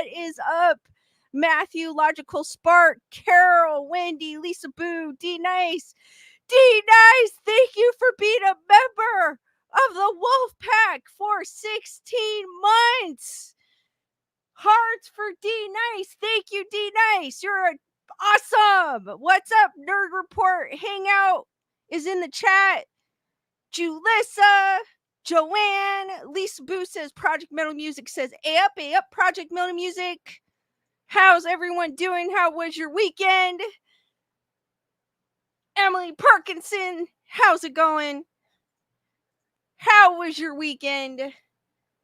What is up? Matthew, Logical Spark, Carol, Wendy, Lisa Boo, D Nice. D Nice, thank you for being a member of the Wolf Pack for 16 months. Hearts for D Nice. Thank you, D Nice. You're awesome. What's up, Nerd Report? Hangout is in the chat. Julissa, Joanne, Lisa Boo says Project Metal Music says A up, Project Metal Music. How's everyone doing? How was your weekend? Emily Parkinson, how's it going? How was your weekend?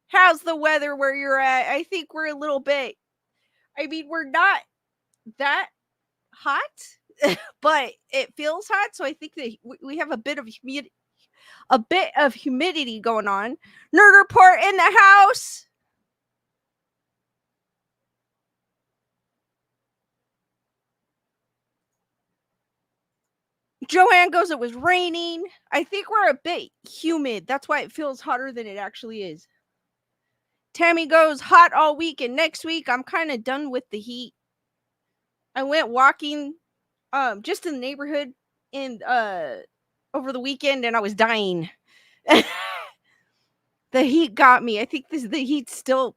How's the weather where you're at? I think we're a little bit, we're not that hot, but it feels hot. So I think that we have a bit of humidity going on. Nerd Report in the house. Joanne goes, it was raining. I think we're a bit humid. That's why it feels hotter than it actually is. Tammy goes, hot all week, and next week I'm kind of done with the heat. I went walking just in the neighborhood over the weekend, and I was dying. The heat got me. I think the heat still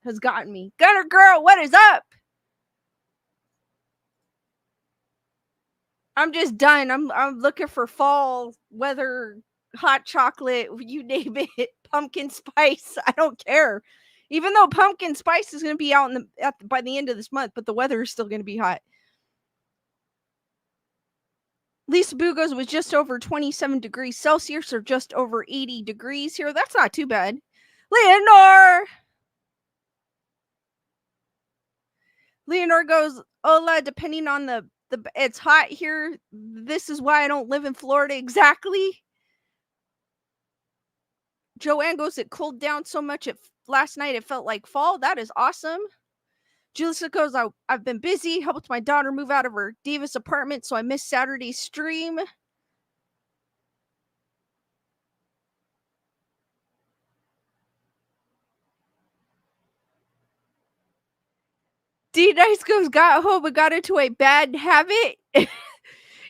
has gotten me. Gunner Girl, what is up? I'm just done. I'm looking for fall weather, hot chocolate, you name it, pumpkin spice. I don't care. Even though pumpkin spice is going to be out by the end of this month, but the weather is still going to be hot. Lisa Bugos was just over 27 degrees Celsius, or just over 80 degrees here. That's not too bad. Leonor goes, hola, depending on the it's hot here. This is why I don't live in Florida. Exactly. Joanne goes, it cooled down so much last night it felt like fall. That is awesome. Julissa goes, I've been busy, helped my daughter move out of her Davis apartment, so I missed Saturday's stream. D-Nice goes, got home and got into a bad habit.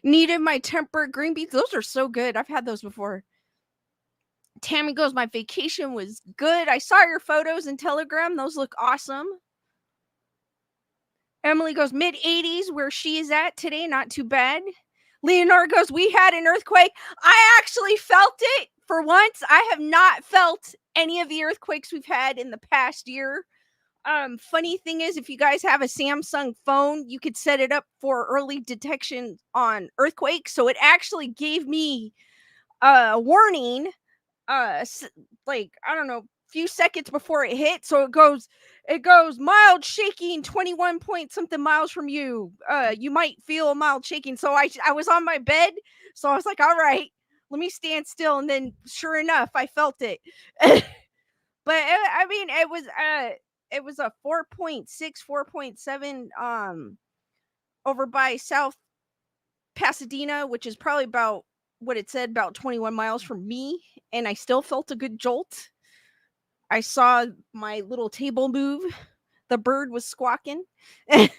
Needed my tempered green beans. Those are so good. I've had those before. Tammy goes, my vacation was good. I saw your photos in Telegram. Those look awesome. Emily goes, mid-80s where she is at today. Not too bad. Leonora goes, we had an earthquake. I actually felt it for once. I have not felt any of the earthquakes we've had in the past year. Funny thing is, if you guys have a Samsung phone, you could set it up for early detection on earthquakes. So it actually gave me a warning, like, I don't know, few seconds before it hit. So it goes mild shaking, 21 point something miles from you. You might feel mild shaking. So I was on my bed. So I was like, all right, let me stand still. And then sure enough, I felt it. But it was a 4.6, 4.7 over by South Pasadena, which is probably about what it said, about 21 miles from me, and I still felt a good jolt. I saw my little table move. The bird was squawking. Panda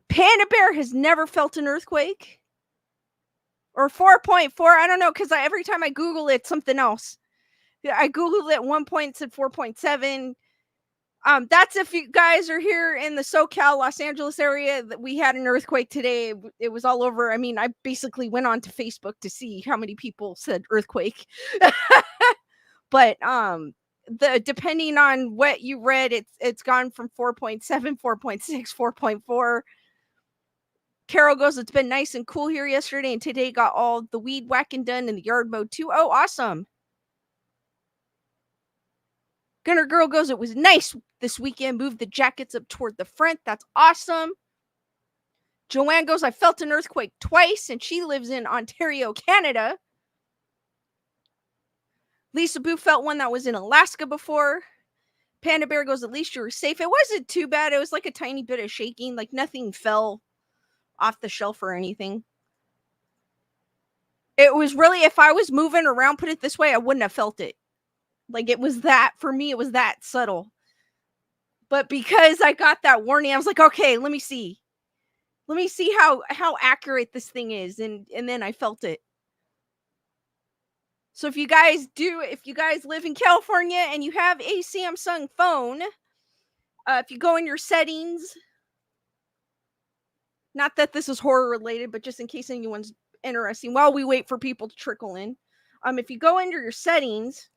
Bear has never felt an earthquake. Or 4.4, I don't know, because every time I Google it, it's something else. I Googled it at one point, it said 4.7. That's if you guys are here in the SoCal, Los Angeles area, that we had an earthquake today. It was all over. I mean, I basically went on to Facebook to see how many people said earthquake. But depending on what you read, it's gone from 4.7, 4.6, 4.4. Carol goes, it's been nice and cool here yesterday, and today got all the weed whacking done in the yard mode too. Oh, awesome. Gunner Girl goes, it was nice this weekend. Moved the jackets up toward the front. That's awesome. Joanne goes, I felt an earthquake twice, and she lives in Ontario, Canada. Lisa Boo felt one that was in Alaska before. Panda Bear goes, at least you were safe. It wasn't too bad. It was like a tiny bit of shaking. Like nothing fell off the shelf or anything. It was really, if I was moving around, put it this way, I wouldn't have felt it. Like it was that, for me, it was that subtle. But because I got that warning, I was like, okay, let me see. Let me see how accurate this thing is. And then I felt it. So if you guys live in California and you have a Samsung phone, if you go in your settings, not that this is horror related, but just in case anyone's interesting, while we wait for people to trickle in, if you go into your settings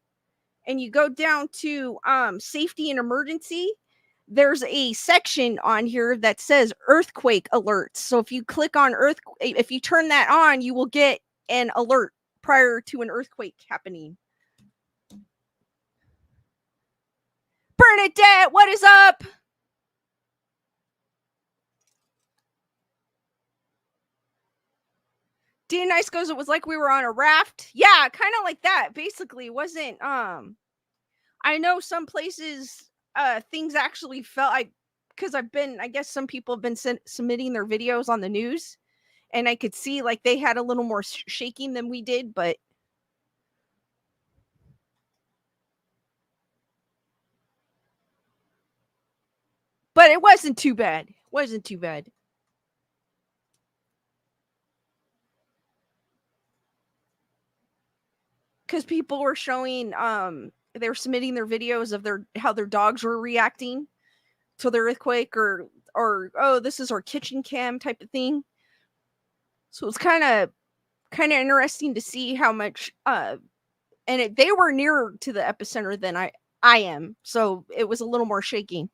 and you go down to safety and emergency, there's a section on here that says earthquake alerts. So if you click on if you turn that on, you will get an alert prior to an earthquake happening. Bernadette, what is up? D Nice goes, it was like we were on a raft. Yeah, kind of like that. Basically, it wasn't I know some places things actually felt like, because I guess some people have been submitting their videos on the news, and I could see like they had a little more shaking than we did, but it wasn't too bad. Wasn't too bad. Because people were showing they were submitting their videos of how their dogs were reacting to the earthquake, or oh, this is our kitchen cam type of thing. So it's kind of interesting to see how much they were nearer to the epicenter than I am, so it was a little more shaking.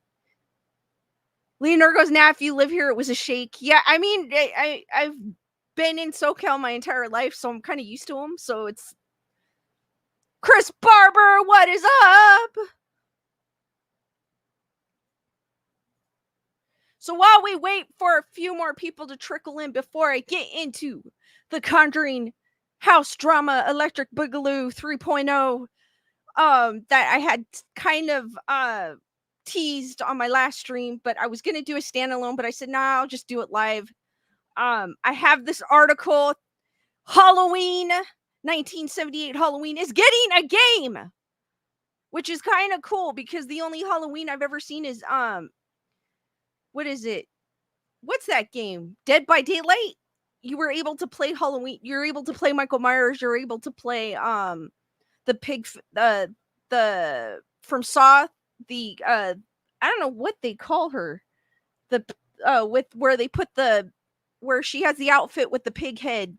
Leonard goes, now if you live here, it was a shake. Yeah, I mean, I've been in SoCal my entire life, so I'm kind of used to them. So it's Chris Barber, what is up? So while we wait for a few more people to trickle in before I get into the Conjuring House drama Electric Boogaloo 3.0, that I had kind of teased on my last stream, but I was gonna do a standalone, but I said, nah, I'll just do it live. I have this article, Halloween 1978 Halloween is getting a game, which is kind of cool because the only Halloween I've ever seen is what is it? What's that game? Dead by Daylight? You were able to play Halloween, you're able to play Michael Myers, you're able to play the pig the from Saw, the I don't know what they call her. The with where they put where she has the outfit with the pig head.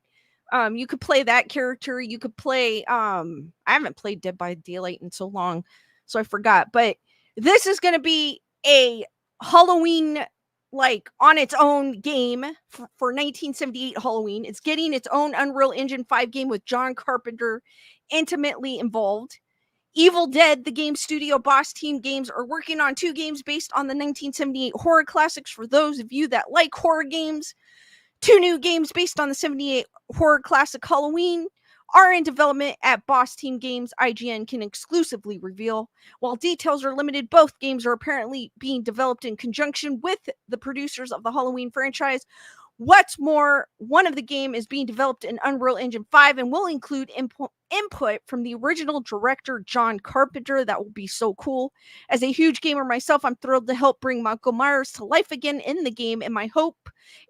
You could play that character. You could play I haven't played Dead by Daylight in so long, so I forgot. But this is going to be a Halloween, like, on its own game for 1978 Halloween. It's getting its own Unreal Engine 5 game with John Carpenter intimately involved. Evil Dead, the game studio Boss Team Games, are working on 2 games based on the 1978 horror classics. For those of you that like horror games, 2 new games based on the 78 horror classic Halloween are in development at Boss Team Games, IGN can exclusively reveal. While details are limited, both games are apparently being developed in conjunction with the producers of the Halloween franchise. What's more, one of the game is being developed in Unreal Engine 5 and will include input from the original director, John Carpenter. That will be so cool. As a huge gamer myself, I'm thrilled to help bring Michael Myers to life again in the game, and my hope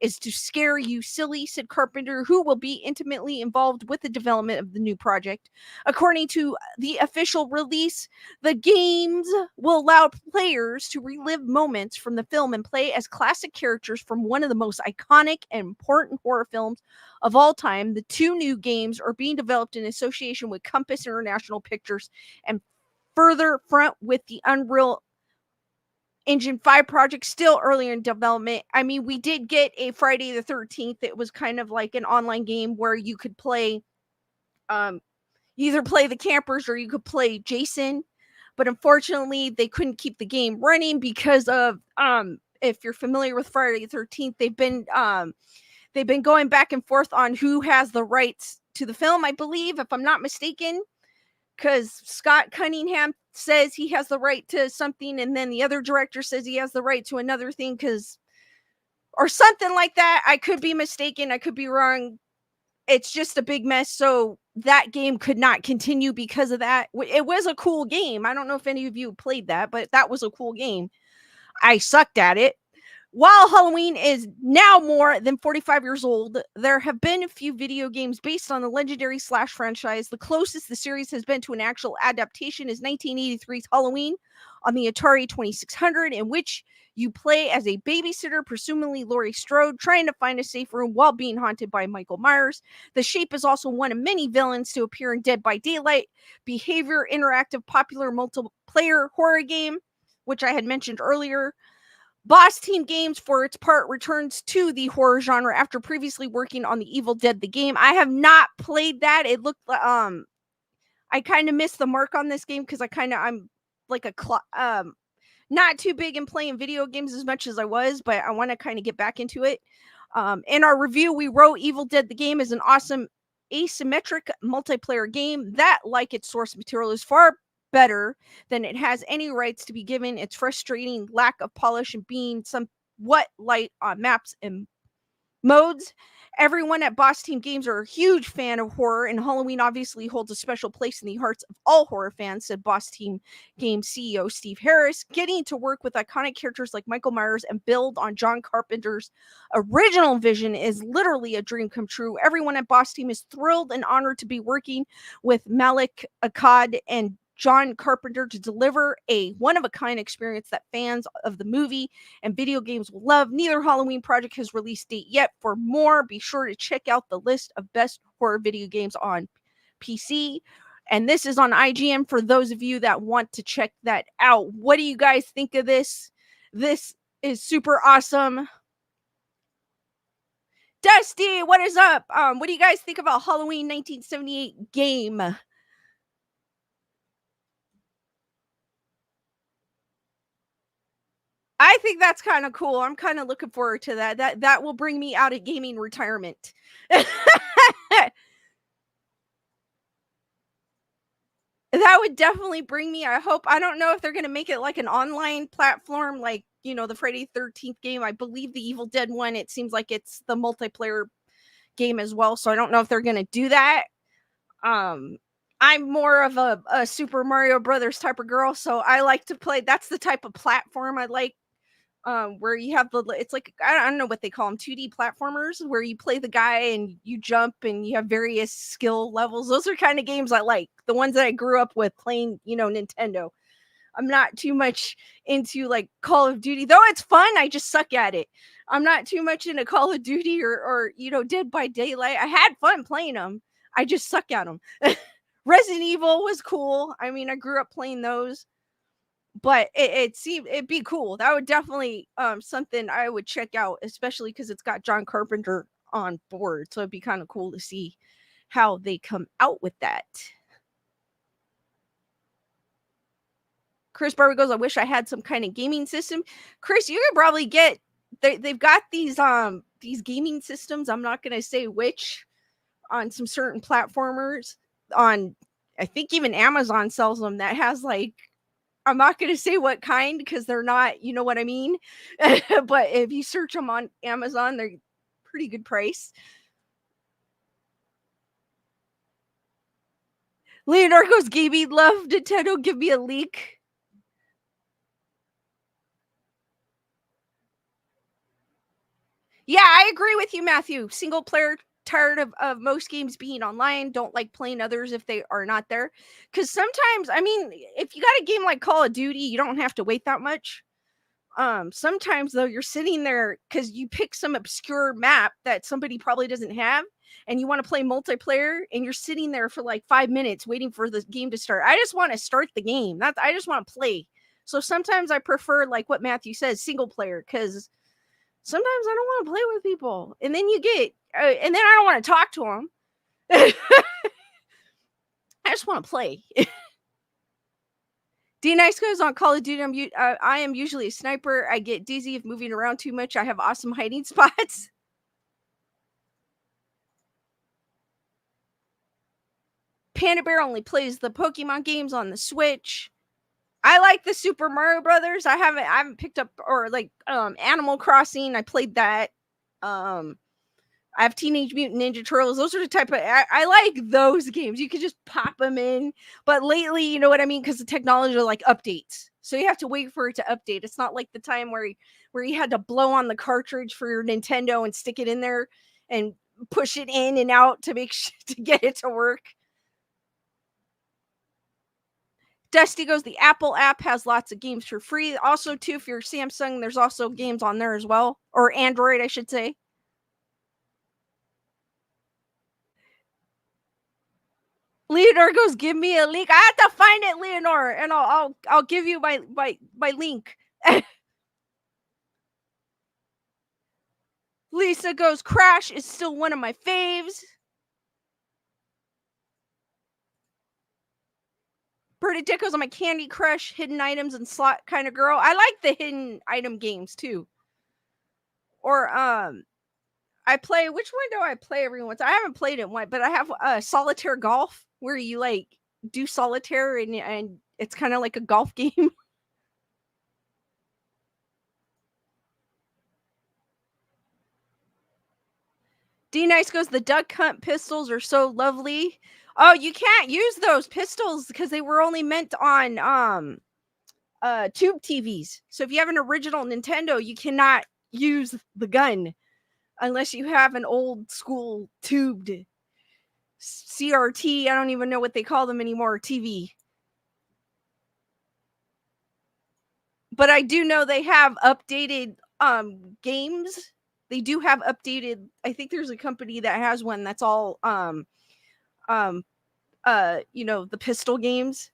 is to scare you silly, said Carpenter, who will be intimately involved with the development of the new project. According to the official release, the games will allow players to relive moments from the film and play as classic characters from one of the most iconic and important horror films of all time. The 2 new games are being developed in association with Compass International Pictures and further front with the Unreal Engine 5 project still earlier in development. I mean, we did get a Friday the 13th. It was kind of like an online game where you could play either play the campers or you could play Jason, but unfortunately they couldn't keep the game running because of if you're familiar with Friday the 13th, they've been going back and forth on who has the rights to the film, I believe, if I'm not mistaken, because Scott Cunningham says he has the right to something, and then the other director says he has the right to another thing, or something like that. I could be mistaken. I could be wrong. It's just a big mess. So that game could not continue because of that. It was a cool game. I don't know if any of you played that, but that was a cool game. I sucked at it. While Halloween is now more than 45 years old, there have been a few video games based on the legendary Slash franchise. The closest the series has been to an actual adaptation is 1983's Halloween on the Atari 2600, in which you play as a babysitter, presumably Laurie Strode, trying to find a safe room while being haunted by Michael Myers. The Shape is also one of many villains to appear in Dead by Daylight, Behavior interactive popular multiplayer horror game, which I had mentioned earlier. Boss Team Games, for its part, returns to the horror genre after previously working on the Evil Dead the game. I have not played that. It looked I kind of missed the mark on this game because I'm like not too big in playing video games as much as I was, but I want to kind of get back into it. In our review, we wrote Evil Dead the game is an awesome asymmetric multiplayer game that, like its source material, is far better than it has any rights to be given. Its frustrating lack of polish and being somewhat light on maps and modes. Everyone at Boss Team Games are a huge fan of horror, and Halloween obviously holds a special place in the hearts of all horror fans, said Boss Team Games CEO Steve Harris. Getting to work with iconic characters like Michael Myers and build on John Carpenter's original vision is literally a dream come true. Everyone at Boss Team is thrilled and honored to be working with Malik Akkad and John Carpenter to deliver a one-of-a-kind experience that fans of the movie and video games will love. Neither Halloween project has release date yet. For more, be sure to check out the list of best horror video games on PC. And this is on IGN for those of you that want to check that out. What do you guys think of this? This is super awesome. Dusty, what is up? What do you guys think about Halloween 1978 game? I think that's kind of cool. I'm kind of looking forward to that. That will bring me out of gaming retirement. That would definitely bring me. I don't know if they're going to make it like an online platform, like, the Friday 13th game. I believe the Evil Dead one, it seems like it's the multiplayer game as well. So I don't know if they're going to do that. I'm more of a Super Mario Brothers type of girl. So I like to play. That's the type of platform I like. Where you have it's like, I don't know what they call them, 2D platformers, where you play the guy and you jump and you have various skill levels. Those are kind of games I like, the ones that I grew up with playing, Nintendo. I'm not too much into like Call of Duty, though it's fun. I just suck at it. I'm not too much into Call of Duty or Dead by Daylight. I had fun playing them. I just suck at them. Resident Evil was cool. I mean, I grew up playing those. But it seemed it'd be cool. That would definitely something I would check out, especially because it's got John Carpenter on board. So it'd be kind of cool to see how they come out with that. Chris Barber goes, I wish I had some kind of gaming system. Chris, you could probably get they've got these gaming systems. I'm not gonna say which, on some certain platformers. On, I think even Amazon sells them, that has like, I'm not going to say what kind because they're not, you know what I mean? But if you search them on Amazon, they're pretty good price. Leonardo's gaming love Nintendo, give me a leak. Yeah, I agree with you, Matthew. Single player, tired of most games being online. Don't like playing others if they are not there. Because sometimes, I mean, if you got a game like Call of Duty, you don't have to wait that much. Sometimes though, you're sitting there because you pick some obscure map that somebody probably doesn't have, and you want to play multiplayer, and you're sitting there for like 5 minutes waiting for the game to start. I just want to start the game. I just want to play. So sometimes I prefer, like what Matthew says, single player, because sometimes I don't want to play with people, and then and then I don't want to talk to them. I just want to play. D Nice goes, on Call of Duty, I am usually a sniper. I get dizzy if moving around too much. I have awesome hiding spots. Panda Bear only plays the Pokemon games on the Switch. I like the Super Mario Brothers. I haven't picked up, or like Animal Crossing. I played that. I I have Teenage Mutant Ninja Turtles. Those are the type of I like those games. You could just pop them in. But lately, you know what I mean? Because the technology like updates. So you have to wait for it to update. It's not like the time where you had to blow on the cartridge for your Nintendo and stick it in there and push it in and out to make sure to get it to work. Dusty goes, the Apple app has lots of games for free. Also, too, if you're Samsung, there's also games on there as well. Or Android, I should say. Leonor goes, give me a link. I have to find it, Leonor, and I'll give you my link. Lisa goes, Crash is still one of my faves. Bernadette goes, I'm a Candy Crush, hidden items, and slot kind of girl. I like the hidden item games too. Or I play, which one do I play every once? I haven't played it one, but I have solitaire golf where you like do solitaire and it's kind of like a golf game. D Nice goes, the duck hunt pistols are so lovely. Oh, you can't use those pistols because they were only meant on tube TVs. So if you have an original Nintendo, you cannot use the gun unless you have an old school tubed CRT. I don't even know what they call them anymore, TV. But I do know they have updated games. They do have updated. I think there's a company that has one that's all the pistol games.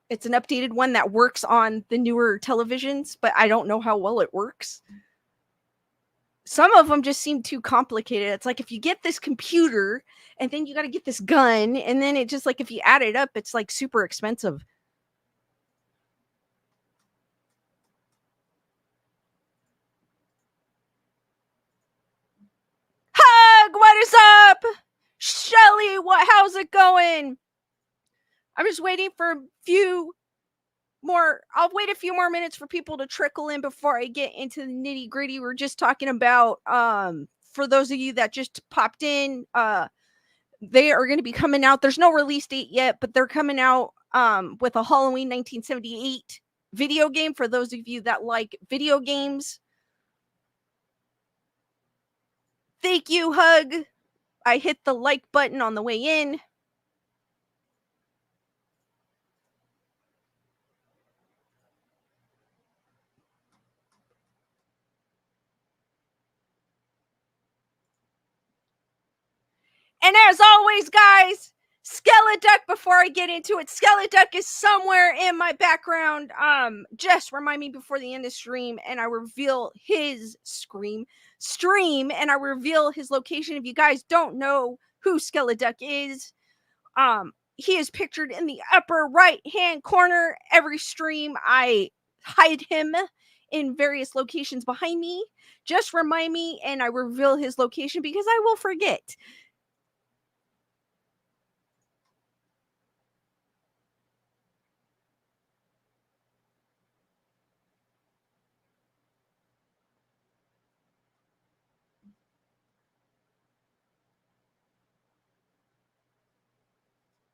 It's an updated one that works on the newer televisions, but I don't know how well it works. Some of them just seem too complicated. It's like if you get this computer and then you got to get this gun, and then it just like if you add it up, it's like super expensive. Hug, what is up? Shelly, how's it going? I'm just waiting for a few more. I'll wait a few more minutes for people to trickle in before I get into the nitty gritty. We're just talking about for those of you that just popped in, they are going to be coming out. There's no release date yet, but they're coming out with a Halloween 1978 video game for those of you that like video games. Thank you, Hug. I hit the like button on the way in. And as always, guys, Skeleduck, before I get into it, Skeleduck is somewhere in my background. Just remind me before the end of stream, and I reveal his stream, and I reveal his location. If you guys don't know who Skeleduck is, he is pictured in the upper right-hand corner. Every stream, I hide him in various locations behind me. Just remind me, and I reveal his location because I will forget.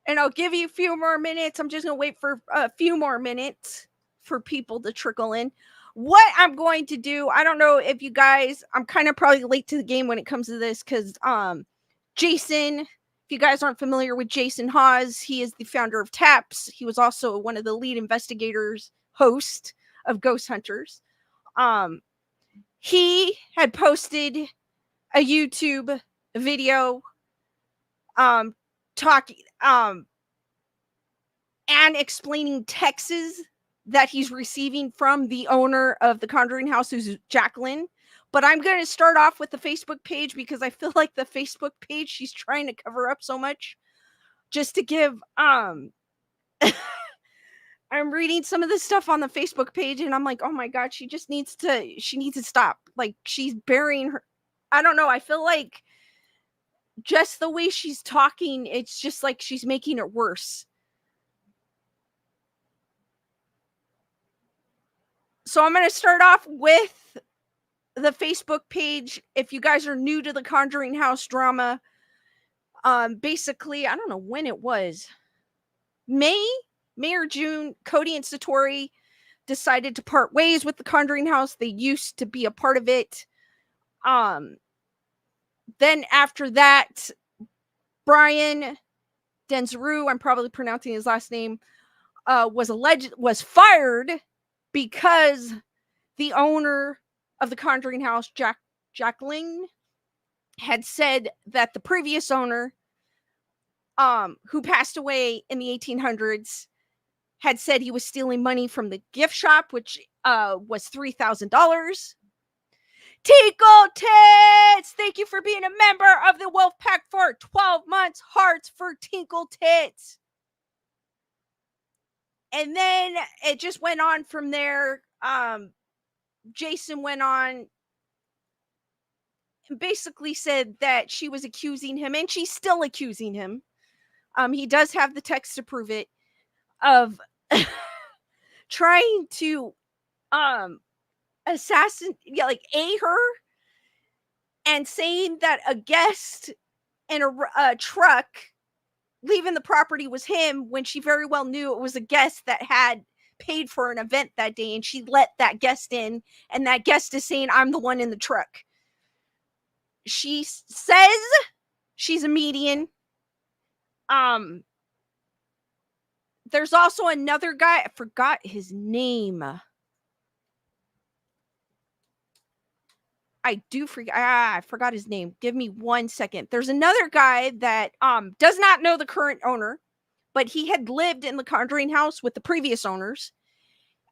And I'll give you a few more minutes. I'm just going to wait for a few more minutes for people to trickle in. What I'm going to do, I don't know if you guys, I'm kind of probably late to the game when it comes to this because Jason, if you guys aren't familiar with Jason Hawes, he is the founder of TAPS. He was also one of the lead investigators, host of Ghost Hunters. He had posted a YouTube video talking and explaining texts that he's receiving from the owner of the Conjuring House, who's Jacqueline. But I'm going to start off with the Facebook page because I feel like the Facebook page she's trying to cover up so much. Just to give I'm reading some of this stuff on the Facebook page and I'm like, oh my God, she needs to stop. Like she's burying her. I don't know. I feel like just the way she's talking, it's just like she's making it worse. So I'm going to start off with the Facebook page, if you guys are new to the Conjuring House drama, basically, I don't know when it was, May or June, Cody and Satori decided to part ways with the Conjuring House. They used to be a part of it. Then after that, Brian Denzru, I'm probably pronouncing his last name, was fired because the owner of the Conjuring House, Jacqueline, had said that the previous owner, who passed away in the 1800s, had said he was stealing money from the gift shop, which was $3,000. Tinkle Tits! Thank you for being a member of the Wolf Pack for 12 months. Hearts for Tinkle Tits. And then it just went on from there. Jason went on and basically said that she was accusing him, and she's still accusing him. He does have the text to prove it, of trying to assassinate her, and saying that a guest in a truck leaving the property was him, when she very well knew it was a guest that had paid for an event that day, and she let that guest in, and that guest is saying, I'm the one in the truck. She says she's a medium. There's also another guy, I forgot his name. I forgot his name. Give me 1 second. There's another guy that does not know the current owner, but he had lived in the Conjuring House with the previous owners,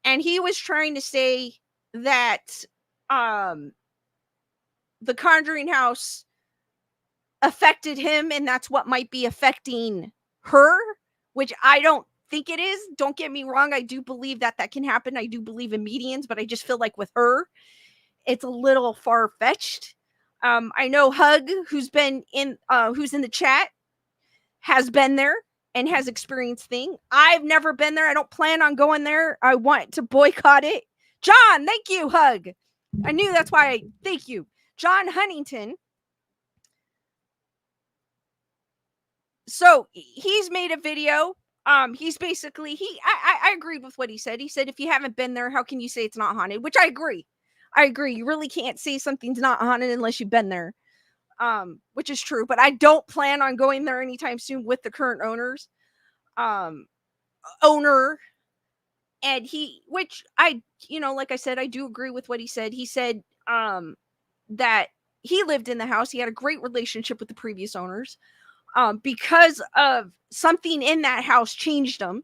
and he was trying to say that the Conjuring House affected him, and that's what might be affecting her, which I don't think it is. Don't get me wrong, I do believe that can happen. I do believe in mediums, but I just feel like with her, it's a little far-fetched. I know Hug, who's in the chat, has been there and has experienced things. I've never been there. I don't plan on going there. I want to boycott it. John, thank you, Hug. I knew that's why. Thank you. John Huntington. So he's made a video. He's basically, I agreed with what he said. He said, if you haven't been there, how can you say it's not haunted? Which I agree. You really can't say something's not haunted unless you've been there. Which is true, but I don't plan on going there anytime soon with the current owner. And which I, like I said, I do agree with what he said. He said, that he lived in the house. He had a great relationship with the previous owners. Because of something in that house changed him.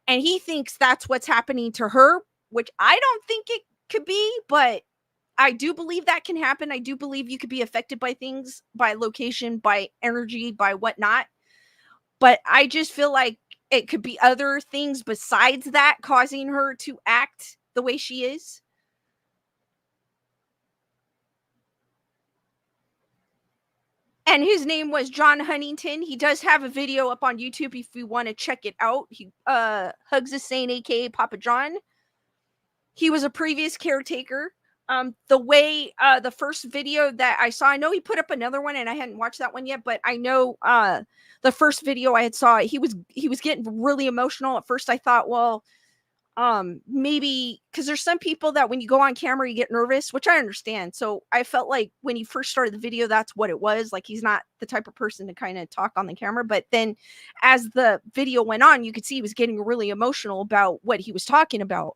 And he thinks that's what's happening to her, which I don't think it could be, but I do believe that can happen. I do believe you could be affected by things, by location, by energy, by whatnot. But I just feel like it could be other things besides that causing her to act the way she is. And his name was John Huntington. He does have a video up on YouTube if you want to check it out. He Hugs is saying, aka Papa John. He was a previous caretaker. The way the first video that I saw, I know he put up another one and I hadn't watched that one yet, but I know the first video I had saw, he was getting really emotional. At first I thought, well, maybe because there's some people that when you go on camera you get nervous, which I understand. So I felt like when he first started the video, that's what it was. Like, he's not the type of person to kind of talk on the camera. But then as the video went on, you could see he was getting really emotional about what he was talking about.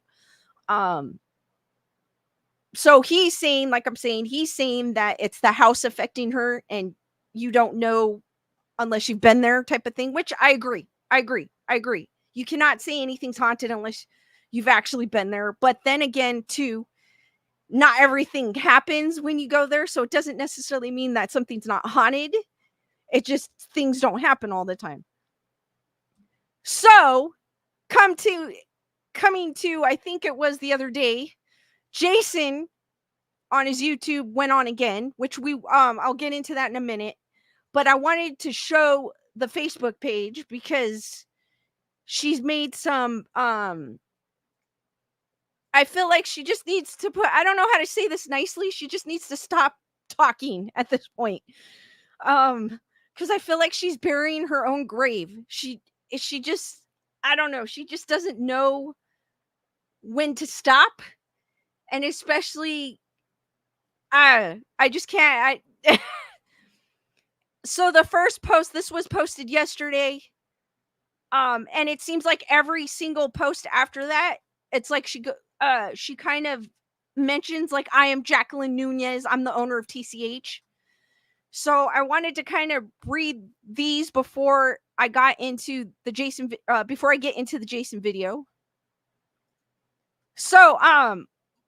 So he's saying, like I'm saying, he's saying that it's the house affecting her and you don't know unless you've been there, type of thing, which I agree. You cannot say anything's haunted unless you've actually been there. But then again, too, not everything happens when you go there. So it doesn't necessarily mean that something's not haunted. It just, things don't happen all the time. So coming to, I think it was the other day, Jason on his YouTube went on again, which I'll get into that in a minute. But I wanted to show the Facebook page because she's made some, I I feel like she just needs to put, I don't know how to say this nicely. She just needs to stop talking at this point. Because I feel like she's burying her own grave. She just, I don't know. She just doesn't know when to stop. And especially, I just can't. So the first post, this was posted yesterday. And it seems like every single post after that, it's like she kind of mentions like, I am Jacqueline Nunez. I'm the owner of TCH. So I wanted to kind of read these before I got into the Jason, before I get into the Jason video. So,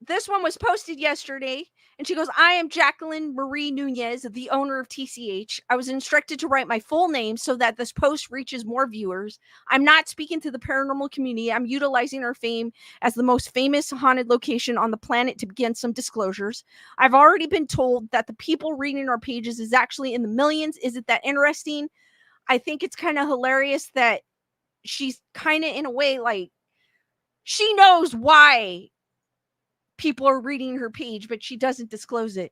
this one was posted yesterday, and she goes, I am Jacqueline Marie Nunez, the owner of TCH. I was instructed to write my full name so that this post reaches more viewers. I'm not speaking to the paranormal community. I'm utilizing our fame as the most famous haunted location on the planet to begin some disclosures. I've already been told that the people reading our pages is actually in the millions. Is it that interesting? I think it's kind of hilarious that she's kind of, in a way, like, she knows why people are reading her page, but she doesn't disclose it.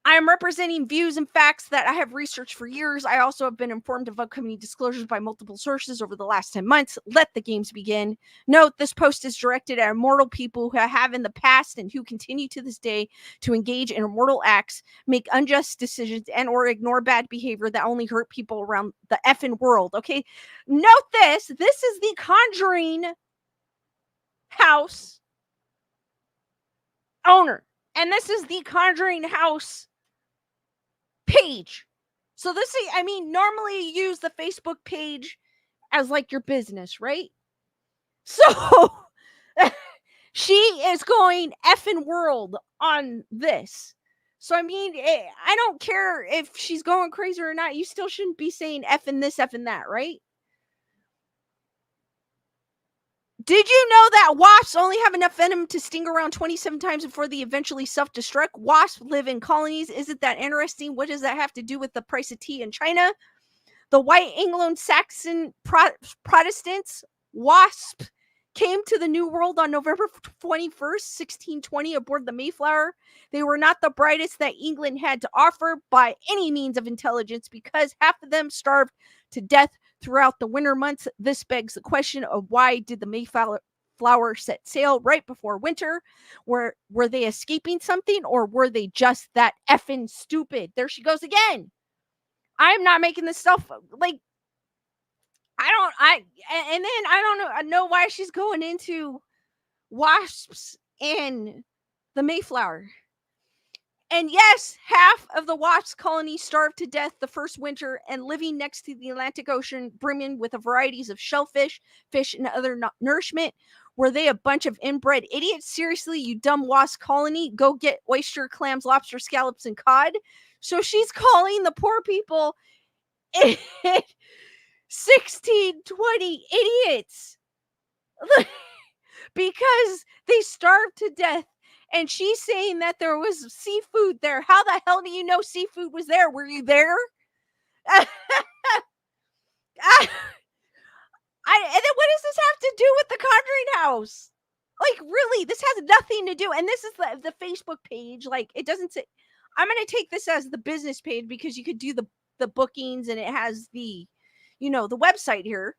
I am representing views and facts that I have researched for years. I also have been informed of upcoming disclosures by multiple sources over the last 10 months. Let the games begin. Note, this post is directed at immortal people who have in the past and who continue to this day to engage in immortal acts, make unjust decisions, and or ignore bad behavior that only hurt people around the effing world. Okay, note this. This is the Conjuring House owner. And this is the Conjuring House page. So this is, I mean, normally you use the Facebook page as like your business, right? So she is going effing world on this. So I mean, I don't care if she's going crazy or not. You still shouldn't be saying effing this, effing that, right? Did you know that wasps only have enough venom to sting around 27 times before they eventually self-destruct? Wasps live in colonies. Isn't that interesting? What does that have to do with the price of tea in China? The white Anglo-Saxon Protestants, wasps, came to the New World on November 21st, 1620, aboard the Mayflower. They were not the brightest that England had to offer by any means of intelligence, because half of them starved to death throughout the winter months. This begs the question of, why did the Mayflower set sail right before winter? Were they escaping something, or were they just that effing stupid? There she goes again. I'm not making this stuff, like, and then I know why she's going into wasps and the Mayflower. And yes, half of the wasp colony starved to death the first winter, and living next to the Atlantic Ocean, brimming with a varieties of shellfish, fish, and other nourishment. Were they a bunch of inbred idiots? Seriously, you dumb wasp colony, go get oyster, clams, lobster, scallops, and cod. So she's calling the poor people 1620 idiots because they starved to death. And she's saying that there was seafood there. How the hell do you know seafood was there? Were you there? And then what does this have to do with the Conjuring House? Like, really, this has nothing to do. And this is the Facebook page. Like, it doesn't say. I'm going to take this as the business page, because you could do the bookings, and it has the, the website here.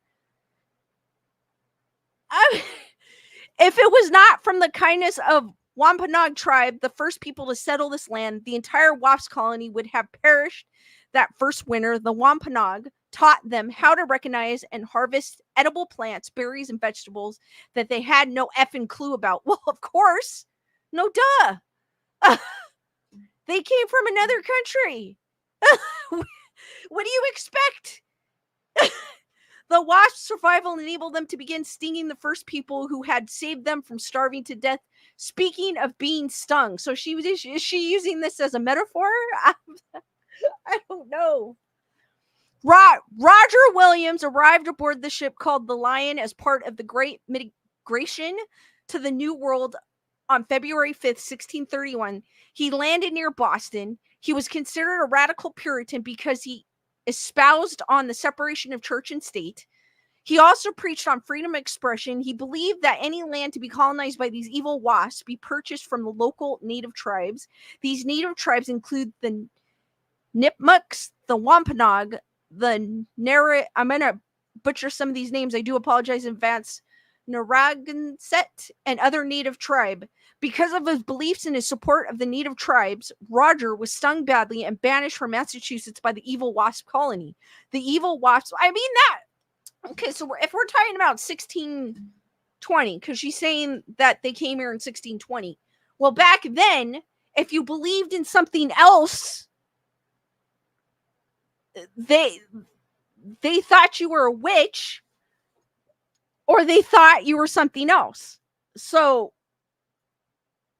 If it was not from the kindness of Wampanoag tribe, the first people to settle this land, the entire wasp colony would have perished that first winter. The Wampanoag taught them how to recognize and harvest edible plants, berries, and vegetables that they had no effing clue about. Well, of course. No duh. They came from another country. What do you expect? The wasp's survival enabled them to begin stinging the first people who had saved them from starving to death. Speaking of being stung, so is she using this as a metaphor? I don't know. Roger Williams arrived aboard the ship called the Lion as part of the Great Migration to the New World on February 5th, 1631. He landed near Boston. He was considered a radical Puritan because he espoused on the separation of church and state. He also preached on freedom of expression. He believed that any land to be colonized by these evil wasps be purchased from the local native tribes. These native tribes include the Nipmucs, the Wampanoag, the I'm going to butcher some of these names. I do apologize in advance. Narragansett, and other native tribe. Because of his beliefs and his support of the native tribes, Roger was stung badly and banished from Massachusetts by the evil wasp colony. The evil wasps, I mean that, okay, so if we're talking about 1620, because she's saying that they came here in 1620. Well, back then, if you believed in something else, they thought you were a witch, or they thought you were something else. So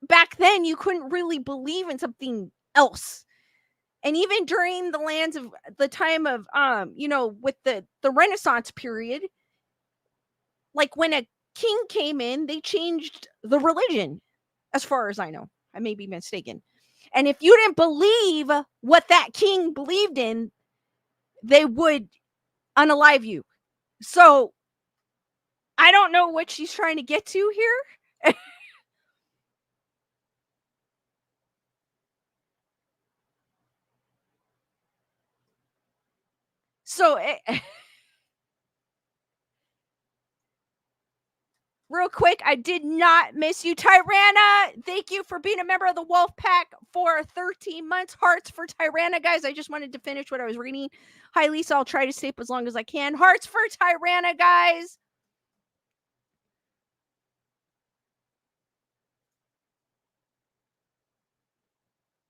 back then you couldn't really believe in something else. And even during the lands of the time of with the Renaissance period, like when a king came in, they changed the religion, as far as I know. I may be mistaken. And if you didn't believe what that king believed in, they would unalive you. So I don't know what she's trying to get to here. So real quick, I did not miss you, Tyranna. Thank you for being a member of the Wolf Pack for 13 months. Hearts for Tyranna, guys. I just wanted to finish what I was reading. Hi, Lisa. I'll try to stay up as long as I can. Hearts for Tyranna, guys.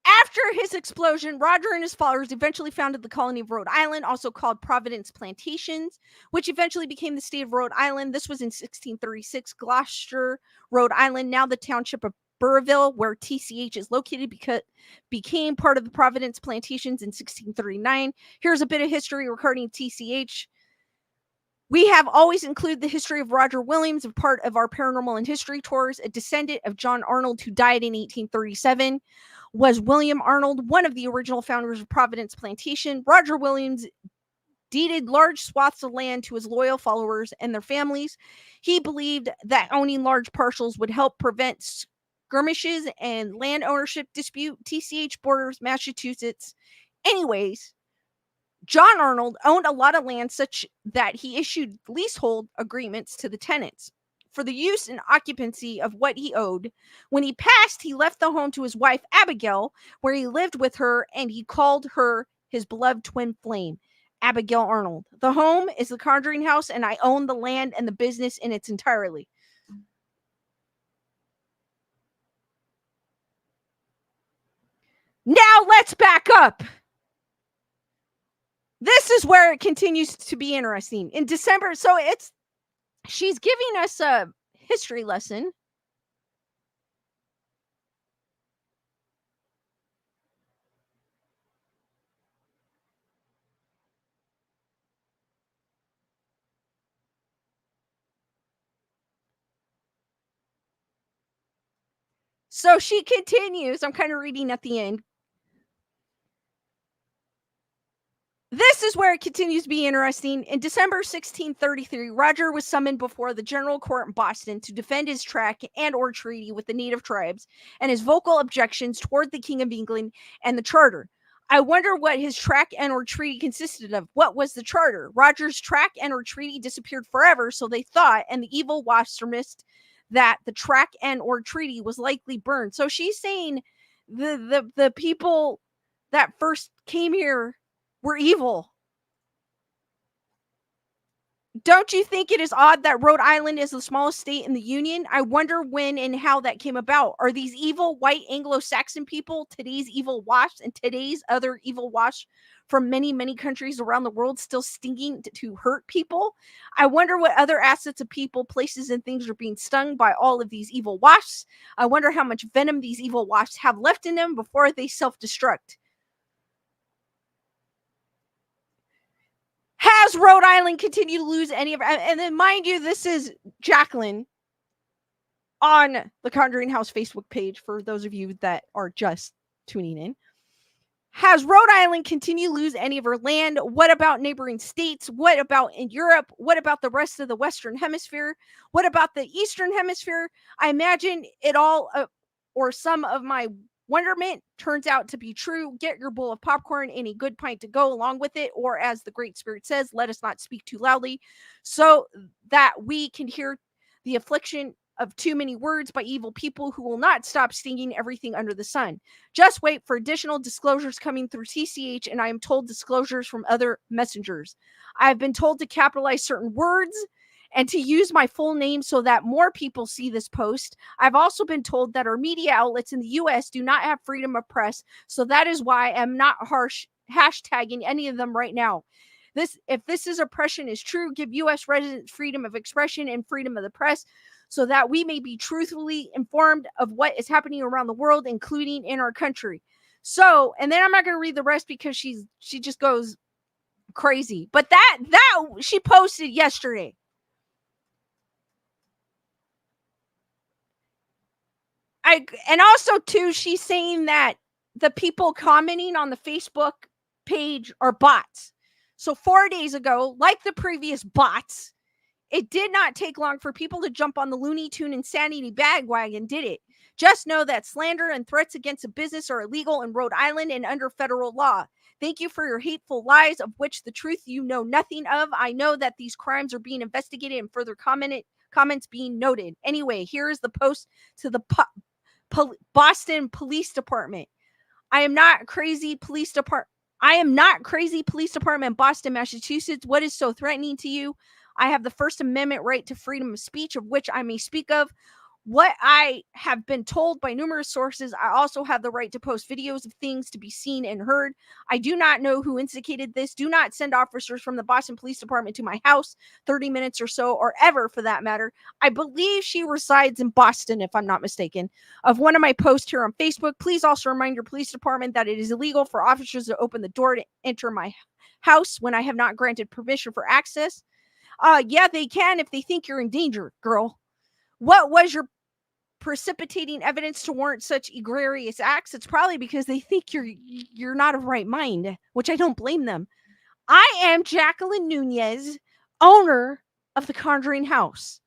After his explosion, Roger and his followers eventually founded the colony of Rhode Island, also called Providence Plantations, which eventually became the state of Rhode Island. This was in 1636. Gloucester, Rhode Island, now the township of Burrville, where TCH is located, became part of the Providence Plantations in 1639. Here's a bit of history regarding TCH. We have always included the history of Roger Williams, a part of our paranormal and history tours, a descendant of John Arnold, who died in 1837. Was William Arnold, one of the original founders of Providence Plantation. Roger Williams deeded large swaths of land to his loyal followers and their families. He believed that owning large parcels would help prevent skirmishes and land ownership dispute. TCH borders Massachusetts. Anyways, John Arnold owned a lot of land such that he issued leasehold agreements to the tenants for the use and occupancy of what he owed. When he passed, he left the home to his wife, Abigail, where he lived with her, and he called her his beloved twin flame, Abigail Arnold. The home is the Conjuring House, and I own the land and the business in its entirety. Now let's back up. This is where it continues to be interesting. In December, so she's giving us a history lesson. So she continues. I'm kind of reading at the end. This is where it continues to be interesting. In December 1633, Roger was summoned before the General Court in Boston to defend his tract and or treaty with the native tribes and his vocal objections toward the King of England and the Charter. I wonder what his tract and or treaty consisted of. What was the Charter? Roger's tract and or treaty disappeared forever, so they thought, and the evil wasps missed that the tract and or treaty was likely burned. So she's saying the people that first came here were evil. Don't you think it is odd that Rhode Island is the smallest state in the Union? I wonder when and how that came about. Are these evil white Anglo-Saxon people today's evil wasps and today's other evil wasps from many, many countries around the world still stinging to hurt people? I wonder what other assets of people, places, and things are being stung by all of these evil wasps. I wonder how much venom these evil wasps have left in them before they self-destruct. Has Rhode Island continued to lose any of, and then mind you, this is Jacqueline on the Conjuring House Facebook page for those of you that are just tuning in. Has Rhode Island continued to lose any of her land? What about neighboring states? What about in Europe? What about the rest of the Western Hemisphere? What about the Eastern Hemisphere? I imagine it all, or some of my wonderment turns out to be true. Get your bowl of popcorn and a good pint to go along with it. Or, as the Great Spirit says, let us not speak too loudly so that we can hear the affliction of too many words by evil people who will not stop stinging everything under the sun. Just wait for additional disclosures coming through TCH, and I am told disclosures from other messengers. I've been told to capitalize certain words and to use my full name so that more people see this post. I've also been told that our media outlets in the US do not have freedom of press, so that is why I'm not hashtagging any of them right now. If this is oppression is true, give US residents freedom of expression and freedom of the press so that we may be truthfully informed of what is happening around the world, including in our country. So, and then I'm not going to read the rest because she just goes crazy. But that she posted yesterday. And also too, she's saying that the people commenting on the Facebook page are bots. So 4 days ago, like the previous bots, it did not take long for people to jump on the Looney Tune insanity bandwagon, did it? Just know that slander and threats against a business are illegal in Rhode Island and under federal law. Thank you for your hateful lies, of which the truth you know nothing of. I know that these crimes are being investigated and further comments being noted. Anyway, here's the post to the Boston Police Department. I am not crazy, police department, Boston, Massachusetts. What is so threatening to you? I have the First Amendment right to freedom of speech, of which I may speak of. What I have been told by numerous sources, I also have the right to post videos of things to be seen and heard. I do not know who instigated this. Do not send officers from the Boston Police Department to my house, 30 minutes or so, or ever for that matter. I believe she resides in Boston, if I'm not mistaken. Of one of my posts here on Facebook, please also remind your police department that it is illegal for officers to open the door to enter my house when I have not granted permission for access. Yeah, they can if they think you're in danger, girl. What was your precipitating evidence to warrant such egregious acts? It's probably because they think you're not of right mind, which I don't blame them. I am Jacqueline Nunez, owner of the Conjuring House.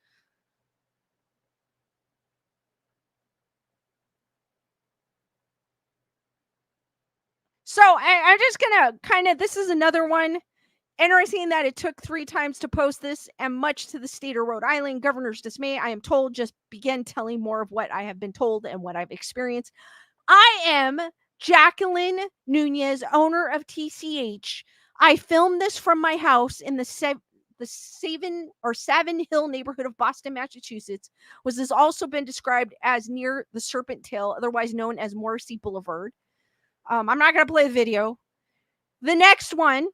So I'm just gonna kind of, this is another one. Interesting that it took 3 times to post this, and much to the state of Rhode Island governor's dismay, I am told, just begin telling more of what I have been told and what I've experienced. I am Jacqueline Nunez, owner of TCH. I filmed this from my house in the Savin Hill neighborhood of Boston, Massachusetts. Was this also been described as near the Serpent Tail, otherwise known as Morrissey Boulevard. I'm not going to play the video. The next one,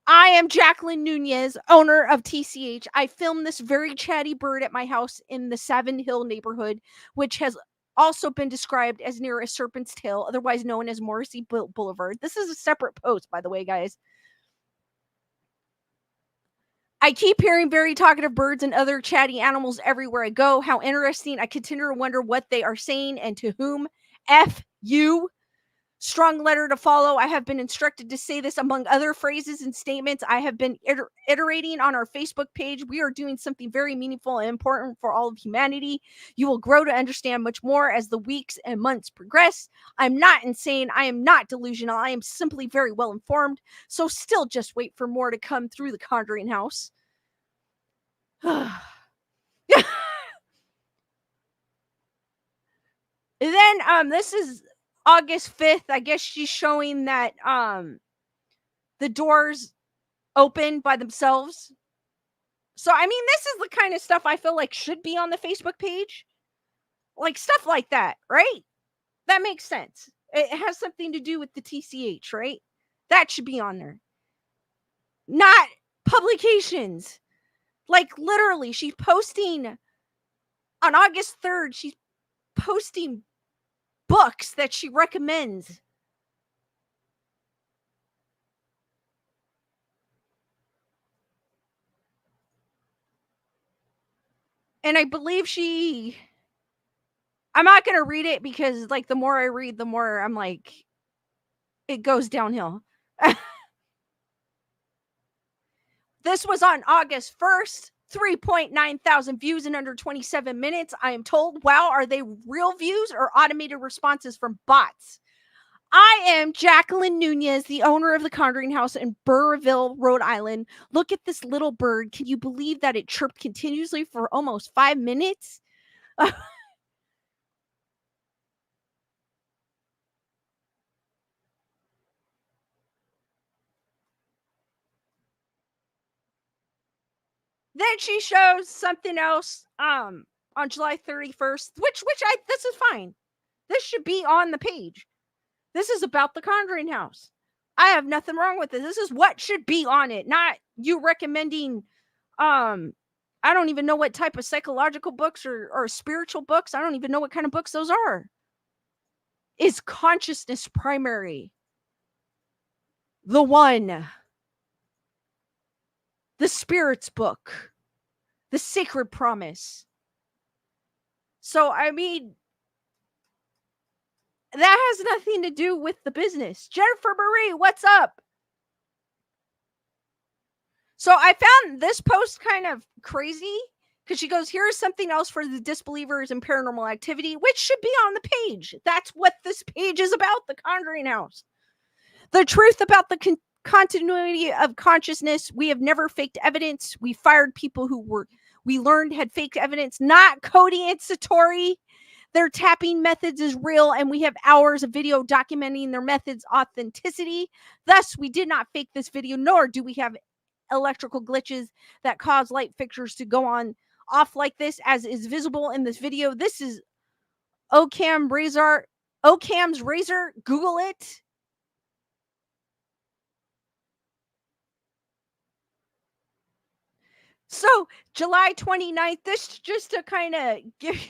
I am Jacqueline Nunez, owner of TCH. I filmed this very chatty bird at my house in the Savin Hill neighborhood, which has also been described as near a Serpent's Tail, otherwise known as Morrissey Boulevard. This is a separate post, by the way, guys. I keep hearing very talkative birds and other chatty animals everywhere I go. How interesting. I continue to wonder what they are saying and to whom. F you. Strong letter to follow. I have been instructed to say this among other phrases and statements. I have been iterating on our Facebook page. We are doing something very meaningful and important for all of humanity. You will grow to understand much more as the weeks and months progress. I'm not insane. I am not delusional. I am simply very well informed. So still just wait for more to come through the Conjuring House. And then this is August 5th. I guess she's showing that the doors open by themselves. So I mean, this is the kind of stuff I feel like should be on the Facebook page. Like stuff like that, right? That makes sense. It has something to do with the TCH, right? That should be on there. Not publications. Like literally, she's posting on August 3rd, she's posting books that she recommends. And I believe I'm not going to read it because like the more I read, the more I'm like, it goes downhill. This was on August 1st. 3.9 thousand views in under 27 minutes. I am told, wow, are they real views or automated responses from bots? I am Jacqueline Nunez, the owner of the Conjuring House in Burrillville, Rhode Island. Look at this little bird. Can you believe that it chirped continuously for almost 5 minutes? Then she shows something else on July 31st, which this is fine. This should be on the page. This is about the Conjuring House. I have nothing wrong with it. This is what should be on it, not you recommending I don't even know what type of psychological books or spiritual books. I don't even know what kind of books those are. Is consciousness primary? The One, the Spirit's Book, the Sacred Promise. So, I mean, that has nothing to do with the business. Jennifer Marie, what's up? So I found this post kind of crazy because she goes, here's something else for the disbelievers in paranormal activity, which should be on the page. That's what this page is about, the Conjuring House. The truth about the continuity of consciousness. We have never faked evidence. We fired people who we learned had faked evidence, not Cody and Satori. Their tapping methods is real, and we have hours of video documenting their methods' authenticity. Thus, we did not fake this video, nor do we have electrical glitches that cause light fixtures to go on off like this, as is visible in this video. This is Occam's razor. Google it. So, July 29th, this just to kind of give you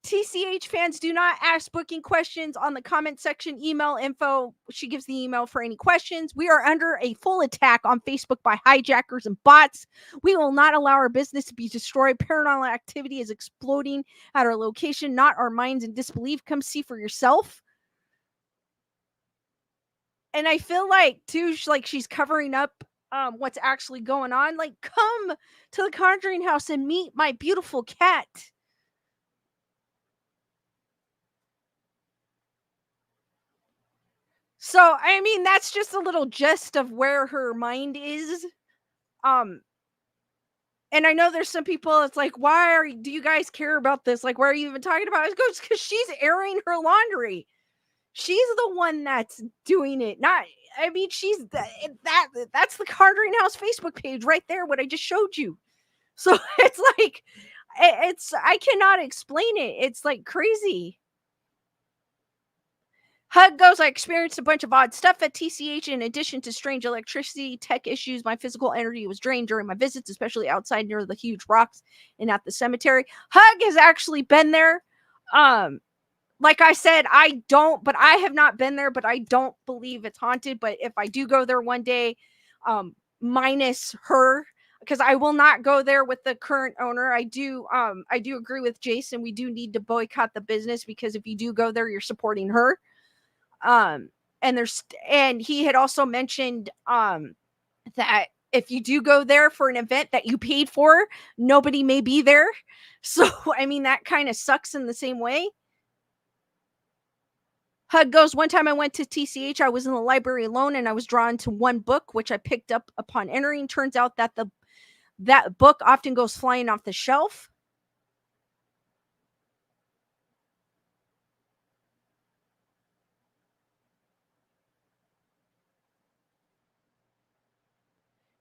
TCH fans, do not ask booking questions on the comment section. Email info. She gives the email for any questions. We are under a full attack on Facebook by hijackers and bots. We will not allow our business to be destroyed. Paranormal activity is exploding at our location, not our minds in disbelief. Come see for yourself. And I feel like, too, she's covering up what's actually going on. Like, come to the Conjuring House and meet my beautiful cat. So, I mean, that's just a little gist of where her mind is. And I know there's some people, it's like, do you guys care about this? Like, why are you even talking about it? It goes, because she's airing her laundry. She's the one that's doing it. She's that's the Conjuring House Facebook page right there, what I just showed you. So it's like, I cannot explain it. It's like crazy. Hug goes, I experienced a bunch of odd stuff at TCH. In addition to strange electricity, tech issues, my physical energy was drained during my visits, especially outside near the huge rocks and at the cemetery. Hug has actually been there. Like I said, I have not been there, but I don't believe it's haunted. But if I do go there one day, minus her, because I will not go there with the current owner. I do agree with Jason. We do need to boycott the business, because if you do go there, you're supporting her. And he had also mentioned that if you do go there for an event that you paid for, nobody may be there. So I mean, that kind of sucks in the same way. Hug goes, one time I went to TCH, I was in the library alone, and I was drawn to one book, which I picked up upon entering. Turns out that that book often goes flying off the shelf.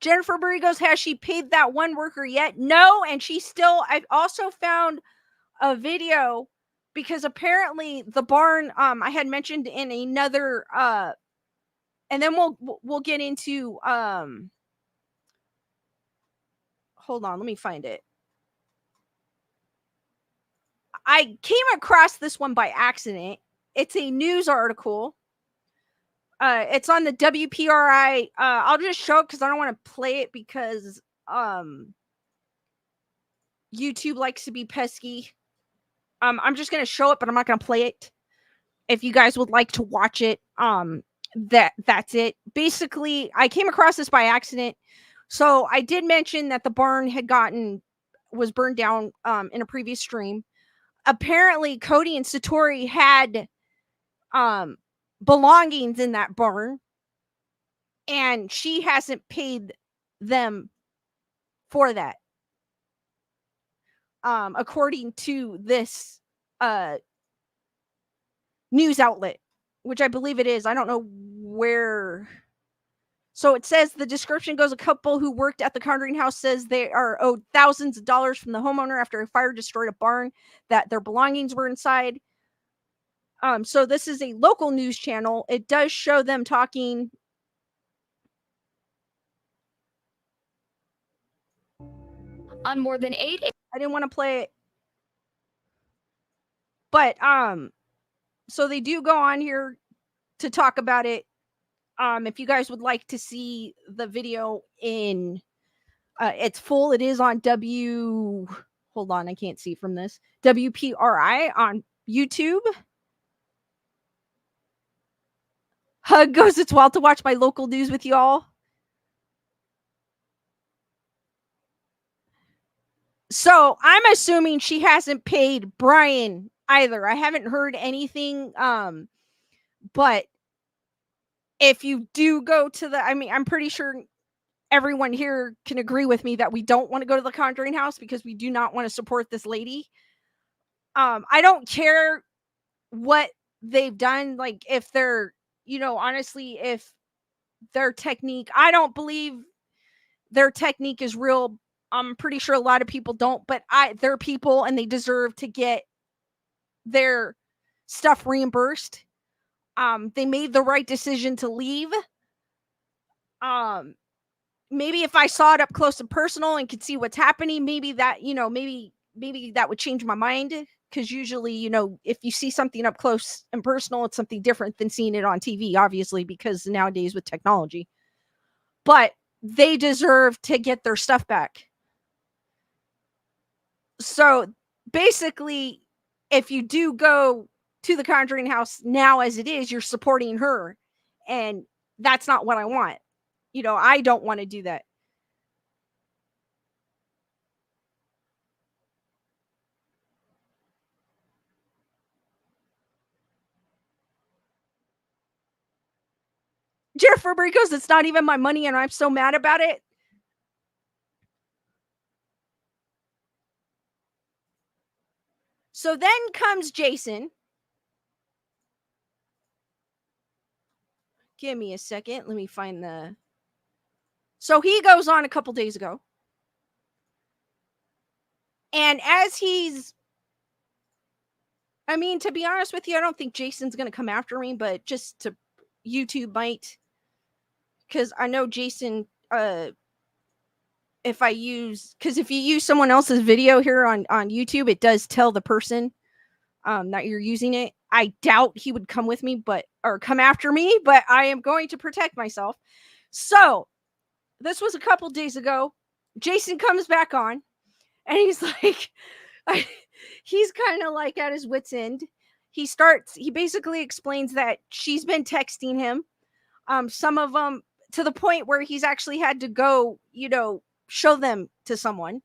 Jennifer Burry goes, has she paid that one worker yet? No, and I've also found a video, because apparently the barn, I had mentioned in another, and then we'll get into, hold on, let me find it. I came across this one by accident. It's a news article. It's on the WPRI. I'll just show it because I don't want to play it, because YouTube likes to be pesky. I'm just going to show it, but I'm not going to play it. If you guys would like to watch it, That's it. Basically, I came across this by accident. So I did mention that the barn was burned down in a previous stream. Apparently Cody and Satori had um belongings in that barn, and she hasn't paid them for that. According to this news outlet, which I believe it is. I don't know where. So it says, the description goes, a couple who worked at the Conjuring House says they are owed thousands of dollars from the homeowner after a fire destroyed a barn that their belongings were inside. So this is a local news channel. It does show them talking on more than 8. I didn't want to play it. But so they do go on here to talk about it. If you guys would like to see the video in it's full, it is on hold on, I can't see from this. WPRI on YouTube. Hug goes, it's wild to watch my local news with y'all. So I'm assuming she hasn't paid Brian either. I haven't heard anything. But if you do go to I'm pretty sure everyone here can agree with me that we don't want to go to the Conjuring House because we do not want to support this lady. I don't care what they've done. Like, if they're, honestly, if their technique, I don't believe their technique is real. I'm pretty sure a lot of people don't, but they're people and they deserve to get their stuff reimbursed. They made the right decision to leave. Maybe if I saw it up close and personal and could see what's happening, maybe that, maybe that would change my mind. Because usually, if you see something up close and personal, it's something different than seeing it on TV, obviously, because nowadays with technology. But they deserve to get their stuff back. So basically, if you do go to the Conjuring House now as it is, you're supporting her. And that's not what I want. I don't want to do that. Jeff Fabricos, it's not even my money and I'm so mad about it. So then comes Jason. Give me a second. Let me find the... So he goes on a couple days ago. And as he's... to be honest with you, I don't think Jason's going to come after me, but just to... YouTube might. Because I know Jason... if you use someone else's video here on YouTube, it does tell the person that you're using it. I doubt he would come with me, or come after me, but I am going to protect myself. So this was a couple days ago. Jason comes back on and he's like, he's kind of like at his wit's end. He basically explains that she's been texting him. Some of them to the point where he's actually had to go, show them to someone.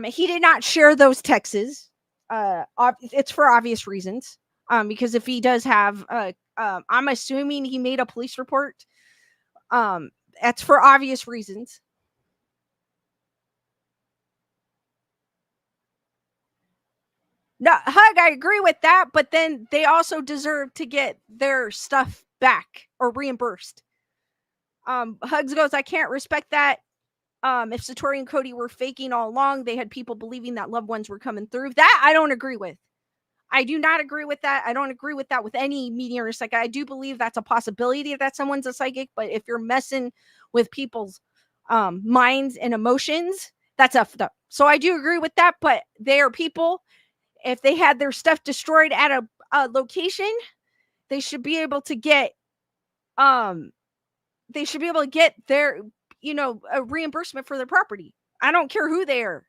He did not share those texts. It's for obvious reasons. Because if he does have, I'm assuming he made a police report. That's for obvious reasons. No, Hug, I agree with that, but then they also deserve to get their stuff back or reimbursed. Hugs goes, I can't respect that. If Satori and Cody were faking all along, they had people believing that loved ones were coming through. That I don't agree with. I do not agree with that. I don't agree with that with any medium or psychic. I do believe that's a possibility that someone's a psychic, but if you're messing with people's minds and emotions, that's effed up. So I do agree with that, but they are people. If they had their stuff destroyed at a location, they should be able to get their, a reimbursement for their property. I don't care who they are.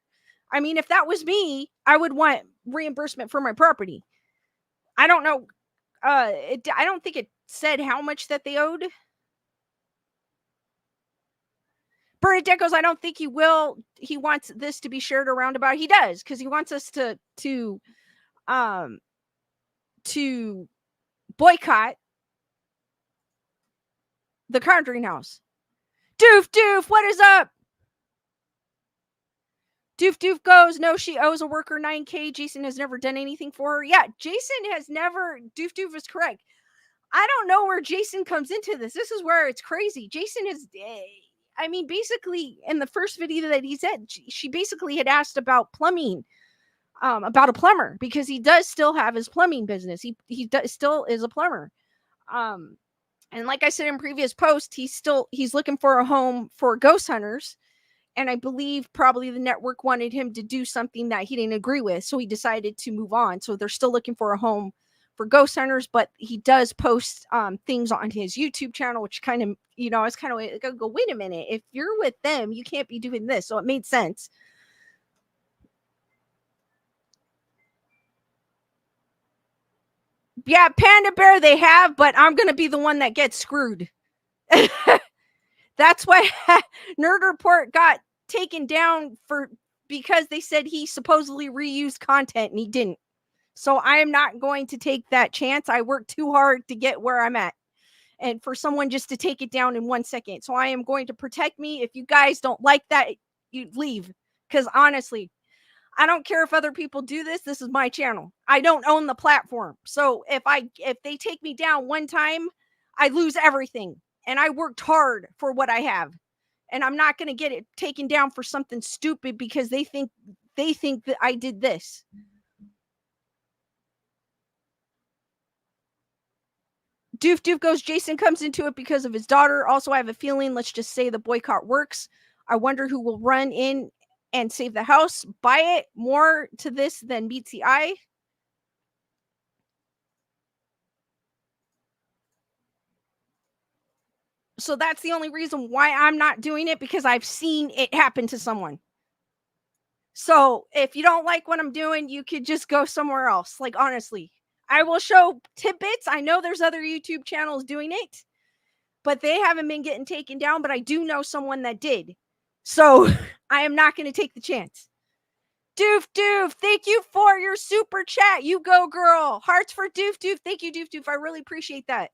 If that was me, I would want reimbursement for my property. I don't know. I don't think it said how much that they owed. Bernadette goes, I don't think he will. He wants this to be shared around about. He does, because he wants us to boycott the Conjuring House. Doof, what is up? Doof goes, no, she owes a worker $9,000. Jason has never done anything for her. Yeah, Jason has never. Doof is correct. I don't know where Jason comes into this. This is where it's crazy. Jason is, I mean, basically, in the first video that he said, she basically had asked about plumbing, about a plumber, because he does still have his plumbing business. He still is a plumber. And like I said in previous posts, he's looking for a home for ghost hunters. And I believe probably the network wanted him to do something that he didn't agree with. So he decided to move on. So they're still looking for a home for ghost hunters, but he does post things on his YouTube channel, which kind of, I was kind of like, go, wait a minute. If you're with them, you can't be doing this. So it made sense. Yeah, Panda Bear they have, but I'm going to be the one that gets screwed. That's why Nerd Report got taken down because they said he supposedly reused content and he didn't. So I am not going to take that chance. I worked too hard to get where I'm at, and for someone just to take it down in 1 second. So I am going to protect me. If you guys don't like that, you leave. Because honestly, I don't care if other people do this. This is my channel. I don't own the platform. So if they take me down one time, I lose everything. And I worked hard for what I have. And I'm not going to get it taken down for something stupid because they think that I did this. Doof goes, Jason comes into it because of his daughter. Also, I have a feeling, let's just say the boycott works. I wonder who will run in and save the house. Buy it. More to this than meets the eye. So that's the only reason why I'm not doing it, because I've seen it happen to someone. So if you don't like what I'm doing, you could just go somewhere else. Like, honestly, I will show tidbits. I know there's other YouTube channels doing it, but they haven't been getting taken down. But I do know someone that did. So I am not going to take the chance. Doof, thank you for your super chat. You go, girl. Hearts for Doof. Thank you, Doof. I really appreciate that.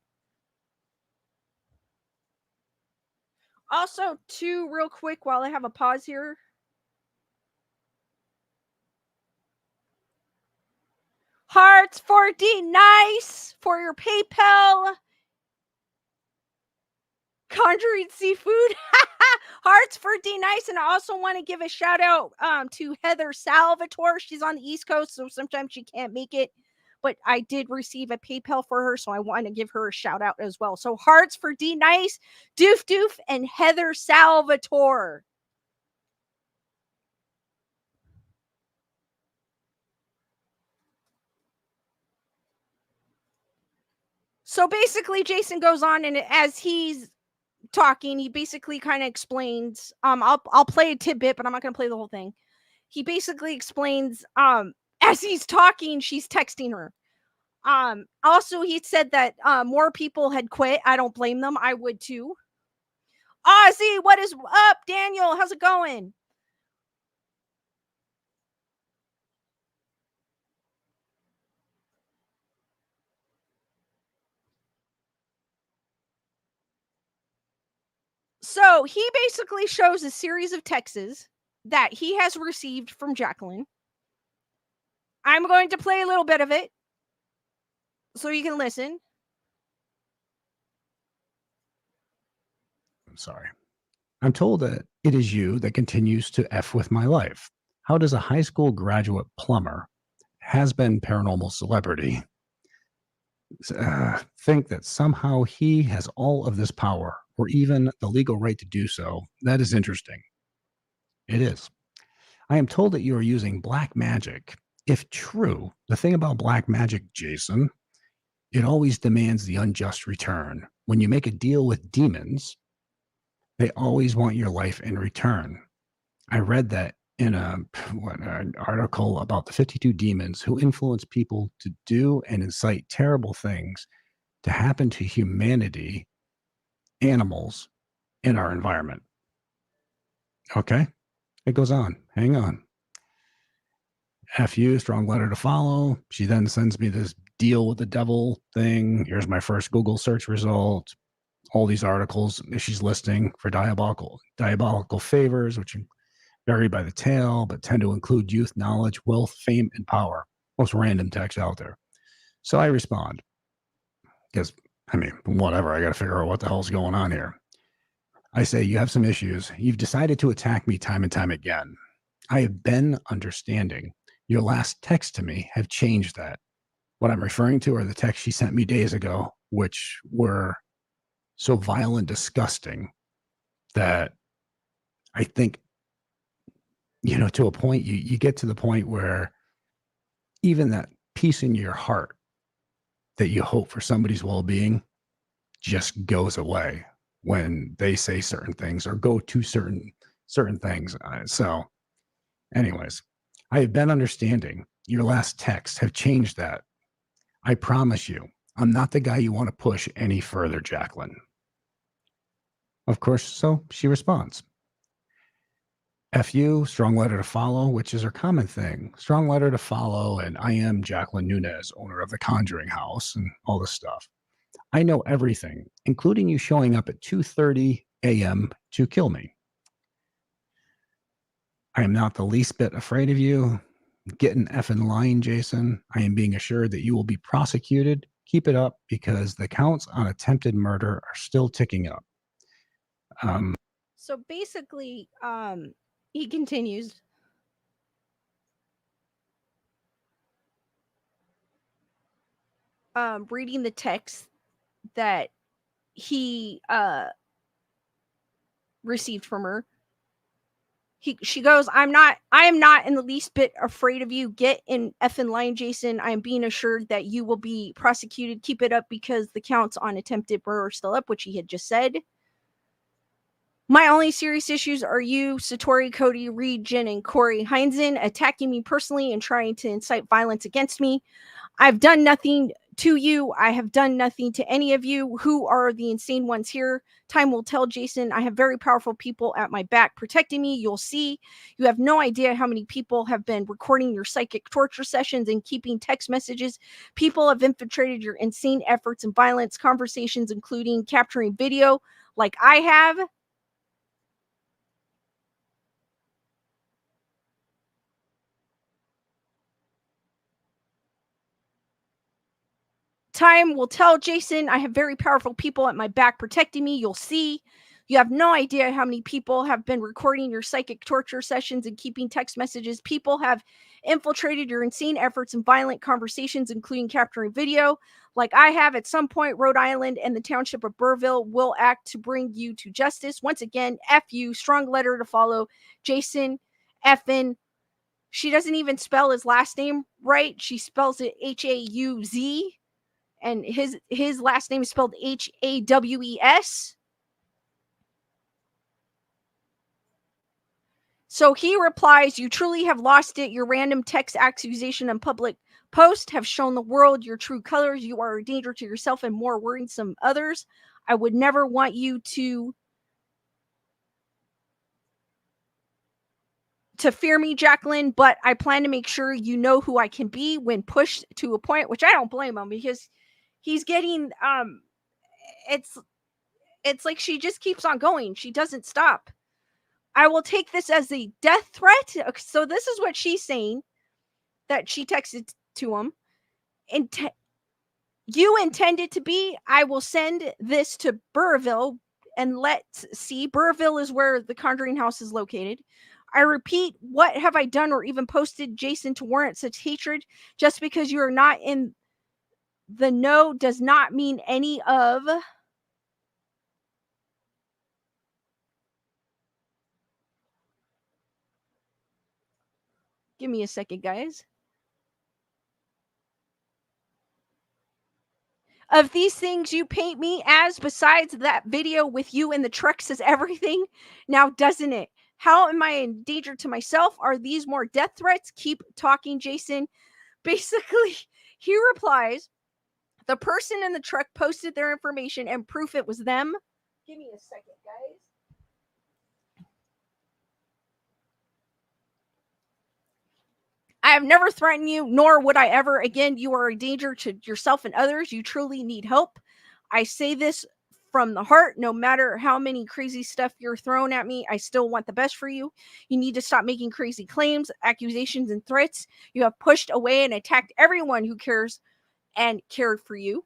Also, too, real quick, while I have a pause here. Hearts for D. Nice for your PayPal. Conjuring Seafood. Hearts for D. Nice. And I also want to give a shout out to Heather Salvatore. She's on the East Coast, so sometimes she can't make it. But I did receive a PayPal for her, so I want to give her a shout out as well. So hearts for D. Nice, Doof, and Heather Salvatore. So basically, Jason goes on, and as he's talking, he basically kind of explains. I'll play a tidbit, but I'm not going to play the whole thing. He basically explains. As he's talking, she's texting her. Also, he said that more people had quit. I don't blame them. I would too. Ozzy, what is up? Daniel, how's it going? So he basically shows a series of texts that he has received from Jacqueline. I'm going to play a little bit of it so you can listen. I'm sorry. I'm told that it is you that continues to F with my life. How does a high school graduate plumber, has been paranormal celebrity, think that somehow he has all of this power or even the legal right to do so? That is interesting. It is. I am told that you are using black magic. If true, the thing about black magic, Jason, it always demands the unjust return. When you make a deal with demons, they always want your life in return. I read that in an article about the 52 demons who influence people to do and incite terrible things to happen to humanity, animals, in our environment. Okay, it goes on. Hang on. FU, strong letter to follow. She then sends me this deal with the devil thing. Here's my first Google search result. All these articles she's listing for diabolical favors, which vary by the tale, but tend to include youth, knowledge, wealth, fame, and power. Most random text out there. So I respond because, I mean, whatever. I got to figure out what the hell's going on here. I say, you have some issues. You've decided to attack me time and time again. I have been understanding. Your last text to me have changed that. What I'm referring to are the texts she sent me days ago, which were so vile and disgusting that I think, to a point, you get to the point where even that peace in your heart that you hope for somebody's well-being just goes away when they say certain things or go to certain things. So anyways, I have been understanding. Your last texts have changed that. I promise you, I'm not the guy you want to push any further, Jacqueline. Of course, so she responds. FU, strong letter to follow, which is her common thing. Strong letter to follow, and I am Jacqueline Nunez, owner of the Conjuring House, and all this stuff. I know everything, including you showing up at 2:30 a.m. to kill me. I am not the least bit afraid of you. Get an effing line, Jason. I am being assured that you will be prosecuted. Keep it up because the counts on attempted murder are still ticking up. So basically, he continues. Reading the text that he received from her. She goes, I am not in the least bit afraid of you. Get in effing line, Jason. I am being assured that you will be prosecuted. Keep it up because the counts on attempted murder are still up, which he had just said. My only serious issues are you, Satori, Cody, Reed, Jen, and Corey Heinzen attacking me personally and trying to incite violence against me. I've done nothing to you. I have done nothing to any of you. Who are the insane ones here? Time will tell, Jason. I have very powerful people at my back protecting me. You'll see. You have no idea how many people have been recording your psychic torture sessions and keeping text messages. People have infiltrated your insane efforts and violence conversations, including capturing video like I have. Time will tell, Jason. I have very powerful people at my back protecting me. You'll see. You have no idea how many people have been recording your psychic torture sessions and keeping text messages. People have infiltrated your insane efforts and violent conversations, including capturing video like I have. At some point, Rhode Island and the township of Burrville will act to bring you to justice. Once again, FU, strong letter to follow, Jason Effin. She doesn't even spell his last name right. She spells it Hauz. And his last name is spelled Hawes. So he replies, you truly have lost it. Your random text accusation and public post have shown the world your true colors. You are a danger to yourself and more worrisome others. I would never want you to fear me, Jacqueline, but I plan to make sure you know who I can be when pushed to a point, which I don't blame him because he's getting it's like she just keeps on going. She doesn't stop. I will take this as a death threat. So this is what she's saying that she texted to him. You intend it to be. I will send this to Burrville and let's see. Burrville is where the Conjuring House is located. I repeat, what have I done or even posted, Jason, to warrant such hatred? Just because you are not in the know does not mean any of... Give me a second, guys. Of these things you paint me as, besides that video with you in the truck says everything, now doesn't it? How am I in danger to myself? Are these more death threats? Keep talking, Jason. Basically, he replies, the person in the truck posted their information and proof it was them. Give me a second, guys. I have never threatened you, nor would I ever again. You are a danger to yourself and others. You truly need help. I say this from the heart. No matter how many crazy stuff you're throwing at me, I still want the best for you. You need to stop making crazy claims, accusations, and threats. You have pushed away and attacked everyone who cares and cared for you.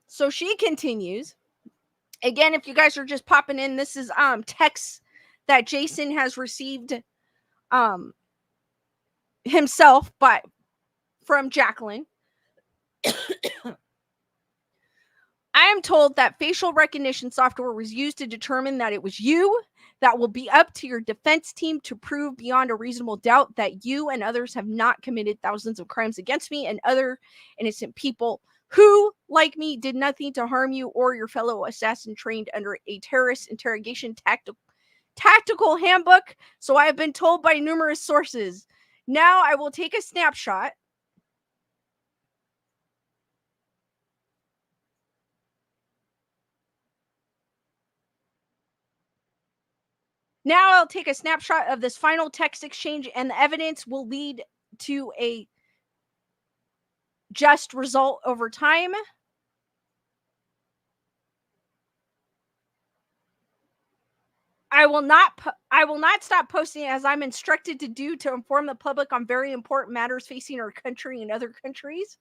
So she continues. Again, if you guys are just popping in, this is text that Jason has received himself from Jacqueline. I am told that facial recognition software was used to determine that it was you. That will be up to your defense team to prove beyond a reasonable doubt that you and others have not committed thousands of crimes against me and other innocent people who, like me, did nothing to harm you or your fellow assassin trained under a terrorist interrogation tactical handbook. So I have been told by numerous sources. Now I will take a snapshot. Now I'll take a snapshot of this final text exchange, and the evidence will lead to a just result over time. I will not stop posting as I'm instructed to do to inform the public on very important matters facing our country and other countries.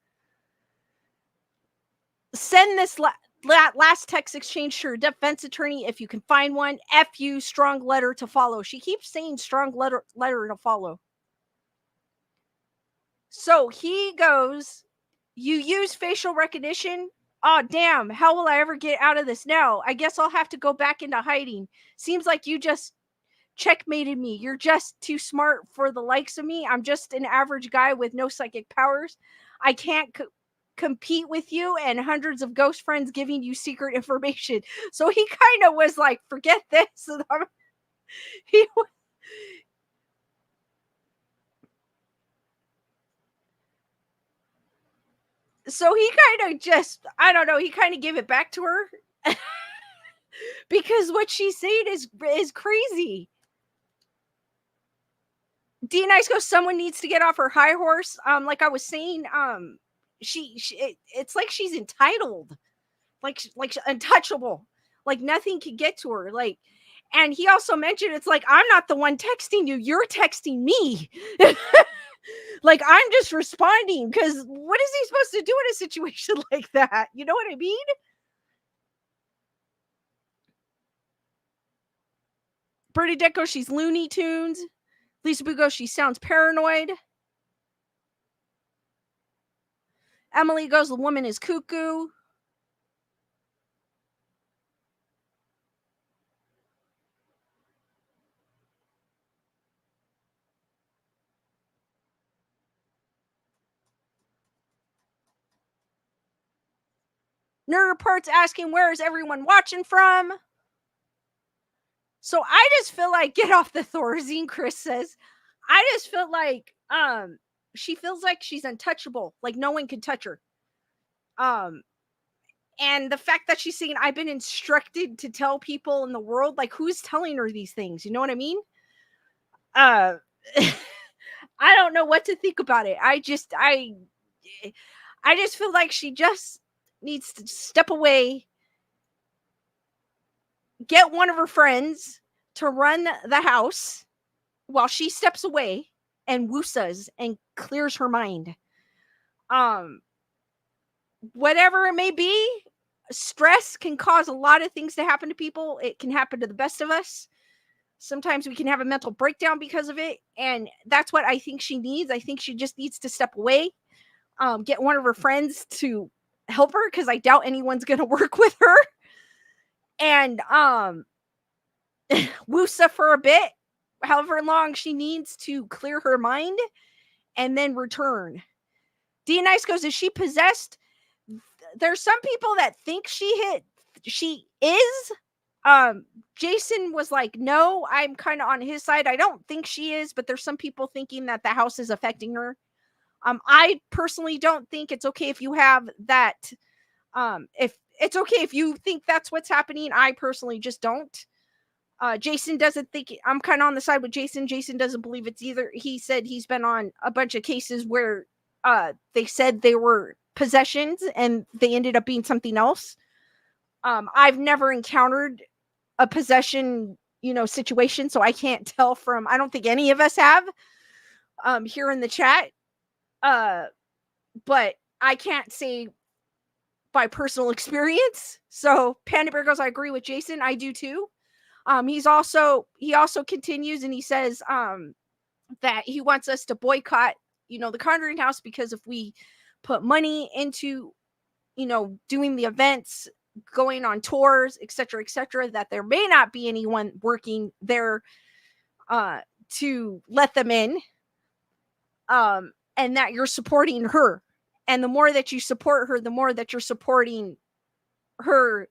Send this last text exchange to your defense attorney if you can find one. F you, strong letter to follow. She keeps saying strong letter to follow. So he goes, you use facial recognition? Oh, damn. How will I ever get out of this now? I guess I'll have to go back into hiding. Seems like you just checkmated me. You're just too smart for the likes of me. I'm just an average guy with no psychic powers. I can't compete with you and hundreds of ghost friends giving you secret information. So he kind of was like, forget this. So he kind of just, I don't know, he kind of gave it back to her. Because what she's saying is crazy. D Nice goes, someone needs to get off her high horse. Like I was saying, it's like she's entitled, like untouchable, like nothing can get to her. Like, and he also mentioned it's like I'm not the one texting you, you're texting me. Like I'm just responding because what is he supposed to do in a situation like that? You know what I mean? Bernadette goes, she's Looney Tunes. Lisa Boo goes, she sounds paranoid. Emily goes, the woman is cuckoo. Nerd Report's asking, where is everyone watching from? So I just feel like, get off the Thorazine, Chris says. I just feel like she feels like she's untouchable, like no one can touch her. And the fact that she's saying, I've been instructed to tell people in the world, like who's telling her these things? You know what I mean? I don't know what to think about it. I just feel like she just needs to step away, get one of her friends to run the house while she steps away and woosas and clears her mind. Whatever it may be, stress can cause a lot of things to happen to people. It can happen to the best of us. Sometimes we can have a mental breakdown because of it. And that's what I think she needs. I think she just needs to step away, get one of her friends to help her, because I doubt anyone's going to work with her. And woosa for a bit, however long she needs to clear her mind, and then return. D Nice goes, is she possessed? There's some people that think she she is. Jason was like, no, I'm kind of on his side. I don't think she is, but there's some people thinking that the house is affecting her. I personally don't think it's okay if you have that. If it's okay if you think that's what's happening, I personally just don't. Jason doesn't think. I'm kind of on the side with Jason. Jason doesn't believe it's either. He said he's been on a bunch of cases where they said they were possessions and they ended up being something else. I've never encountered a possession, situation, so I can't tell from. I don't think any of us have here in the chat. But I can't say by personal experience. So Panda Bear goes, I agree with Jason. I do too. He also continues and he says that he wants us to boycott, the Conjuring House, because if we put money into, doing the events, going on tours, etc., that there may not be anyone working there to let them in, and that you're supporting her. And the more that you support her, the more that you're supporting her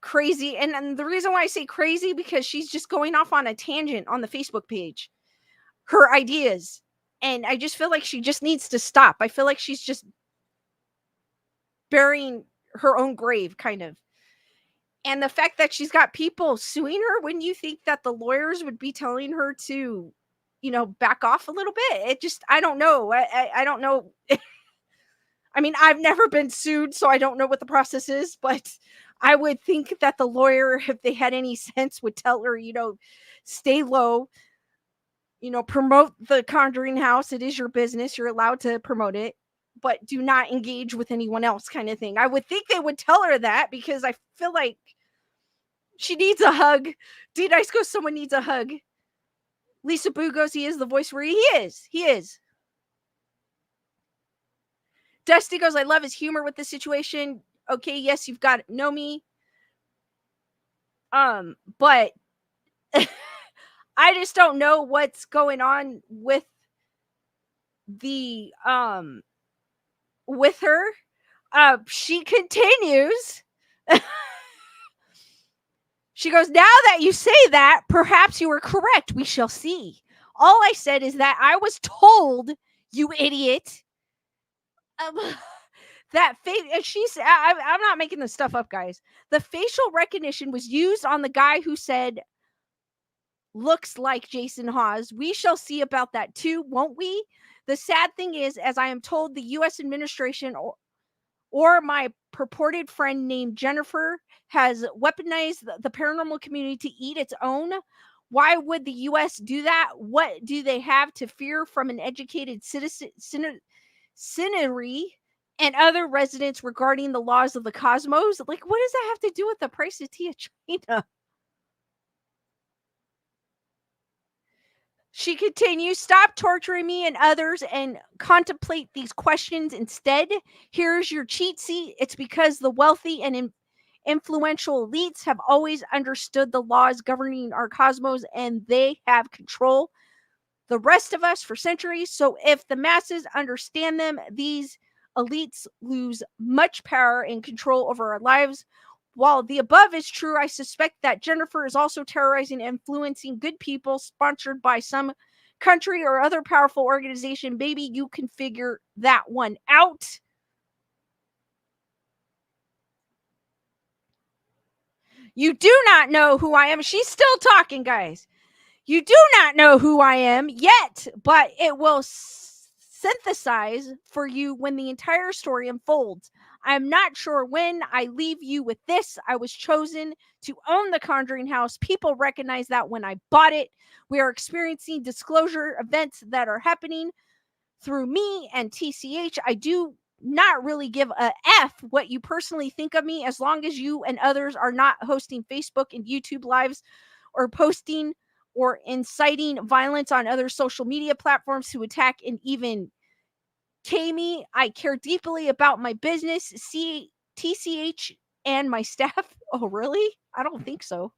crazy. And the reason why I say crazy, because she's just going off on a tangent on the Facebook page, her ideas. And I just feel like she just needs to stop. I feel like she's just burying her own grave, kind of. And the fact that she's got people suing her, wouldn't you think that the lawyers would be telling her to, back off a little bit? It just, I don't know. I don't know. I mean, I've never been sued, so I don't know what the process is, but I would think that the lawyer, if they had any sense, would tell her, stay low, promote the Conjuring House. It is your business. You're allowed to promote it, but do not engage with anyone else, kind of thing. I would think they would tell her that, because I feel like she needs a hug. D Dice goes, someone needs a hug. Lisa Boo goes, he is the voice where he is. He is. Dusty goes, I love his humor with this situation. Okay, yes, you've got to know me. But I just don't know what's going on with the with her. She continues. She goes, now that you say that, perhaps you were correct. We shall see. All I said is that I was told, you idiot, that she's. I'm not making this stuff up, guys. The facial recognition was used on the guy who said, looks like Jason Hawes. We shall see about that too, won't we? The sad thing is, as I am told, the U.S. administration or my purported friend named Jennifer has weaponized the paranormal community to eat its own. Why would the U.S. do that? What do they have to fear from an educated citizenry and other residents regarding the laws of the cosmos? Like, what does that have to do with the price of tea in China? She continues, stop torturing me and others and contemplate these questions instead. Here's your cheat sheet. It's because the wealthy and influential elites have always understood the laws governing our cosmos, and they have control the rest of us for centuries. So if the masses understand them, these elites lose much power and control over our lives. While the above is true, I suspect that Jennifer is also terrorizing and influencing good people sponsored by some country or other powerful organization. Maybe you can figure that one out. You do not know who I am. She's still talking, guys. You do not know who I am yet, but it will synthesize for you when the entire story unfolds. I'm not sure when. I leave you with this. I was chosen to own the Conjuring House. People recognize that when I bought it. We are experiencing disclosure events that are happening through me and TCH. I do not really give a F what you personally think of me, as long as you and others are not hosting Facebook and YouTube lives or posting or inciting violence on other social media platforms to attack and even me. I care deeply about my business, TCH, and my staff. Oh, really? I don't think so.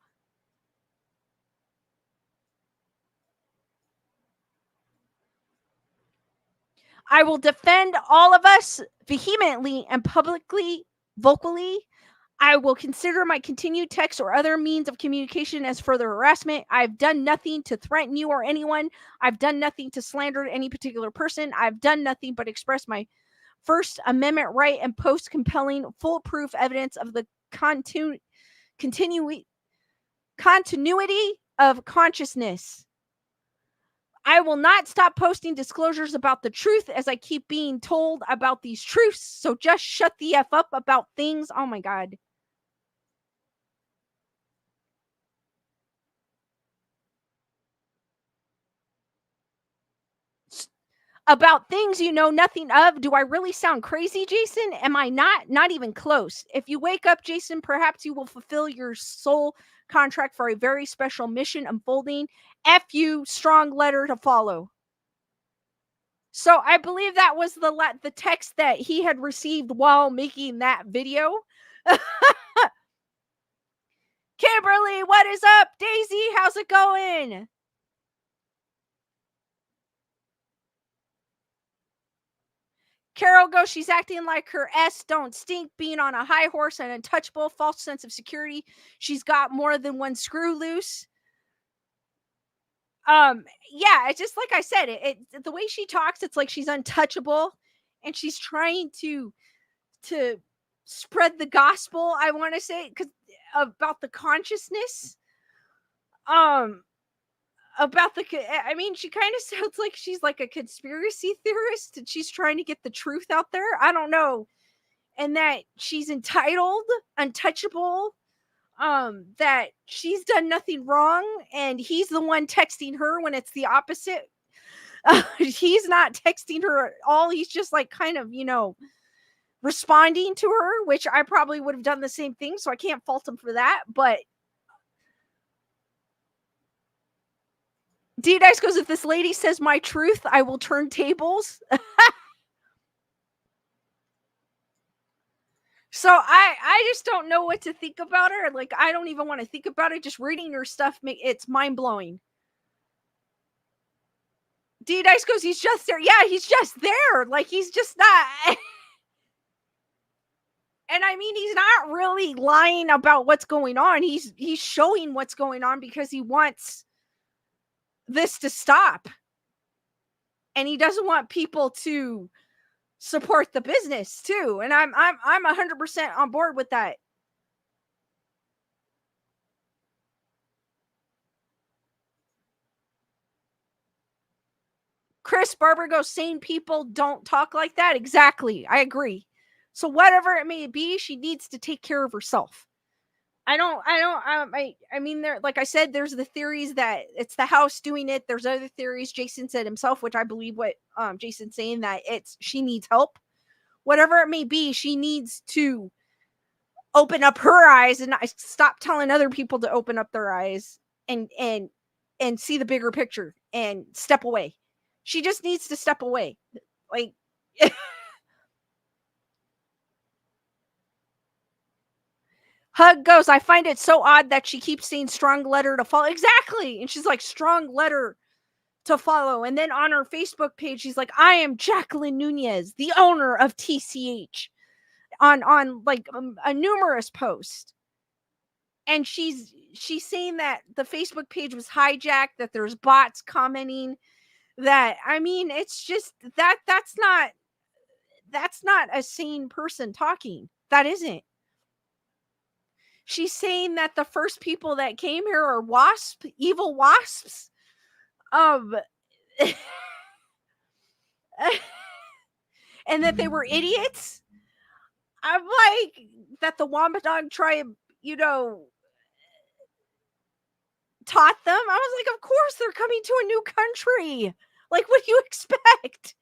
I will defend all of us vehemently and publicly, vocally. I will consider my continued text or other means of communication as further harassment. I've done nothing to threaten you or anyone. I've done nothing to slander any particular person. I've done nothing but express my First Amendment right and post compelling, foolproof evidence of the continuity of consciousness. I will not stop posting disclosures about the truth as I keep being told about these truths. So just shut the F up about things. Oh my God. About things you know nothing of. Do I really sound crazy, Jason? Am I not? Not even close. If you wake up, Jason, perhaps you will fulfill your soul contract for a very special mission unfolding. F you, strong letter to follow. So I believe that was the text that he had received while making that video. Kimberly, what is up? Daisy, how's it going? Carol goes, she's acting like her S don't stink, being on a high horse and untouchable, false sense of security. She's got more than one screw loose. Yeah, it's just like I said, it the way she talks, it's like she's untouchable and she's trying to spread the gospel, I want to say, because about the consciousness. About I mean, she kind of sounds like she's like a conspiracy theorist and she's trying to get the truth out there. I don't know. And that she's entitled, untouchable, that she's done nothing wrong and he's the one texting her when it's the opposite. He's not texting her at all. He's just like kind of, responding to her, which I probably would have done the same thing. So I can't fault him for that. But D-Dice goes, if this lady says my truth, I will turn tables. So I just don't know what to think about her. Like, I don't even want to think about it. Just reading her stuff, it's mind-blowing. D-Dice goes, he's just there. Yeah, he's just there. Like, he's just not. And I mean, he's not really lying about what's going on. He's showing what's going on because he wants this to stop. And he doesn't want people to support the business too. And I'm 100% on board with that. Chris Barber goes, sane people don't talk like that. Exactly. I agree. So whatever it may be, she needs to take care of herself. I mean, there, like I said, there's the theories that it's the house doing it. There's other theories. Jason said himself, which I believe what Jason's saying, that she needs help. Whatever it may be, she needs to open up her eyes and stop telling other people to open up their eyes and see the bigger picture and step away. She just needs to step away. Like, Hug goes, I find it so odd that she keeps saying strong letter to follow. Exactly. And she's like, strong letter to follow. And then on her Facebook page, she's like, I am Jacqueline Nunez, the owner of TCH, on like a numerous post. And she's saying that the Facebook page was hijacked, that there's bots commenting, that, I mean, it's just that's not a sane person talking. That isn't. She's saying that the first people that came here are evil wasps. And that they were idiots. I'm like, that the Wampanoag tribe, taught them. I was like, of course they're coming to a new country. Like, what do you expect?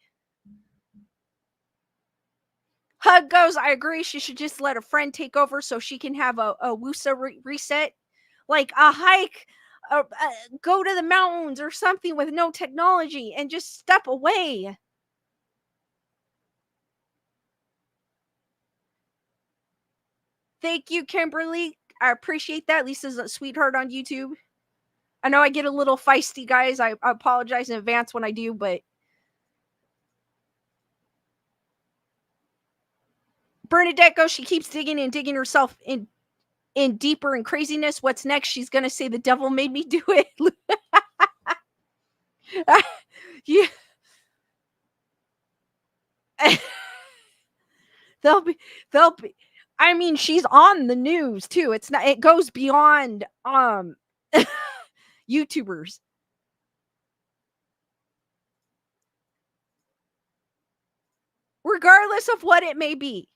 Hug goes, I agree. She should just let a friend take over so she can have a WUSA reset. Like a hike, go to the mountains or something with no technology and just step away. Thank you, Kimberly. I appreciate that. Lisa's a sweetheart on YouTube. I know I get a little feisty, guys. I apologize in advance when I do, but Bernadette goes, she keeps digging and digging herself in deeper in craziness. What's next? She's gonna say the devil made me do it. Yeah. they'll be I mean, she's on the news too. It's not, it goes beyond YouTubers. Regardless of what it may be.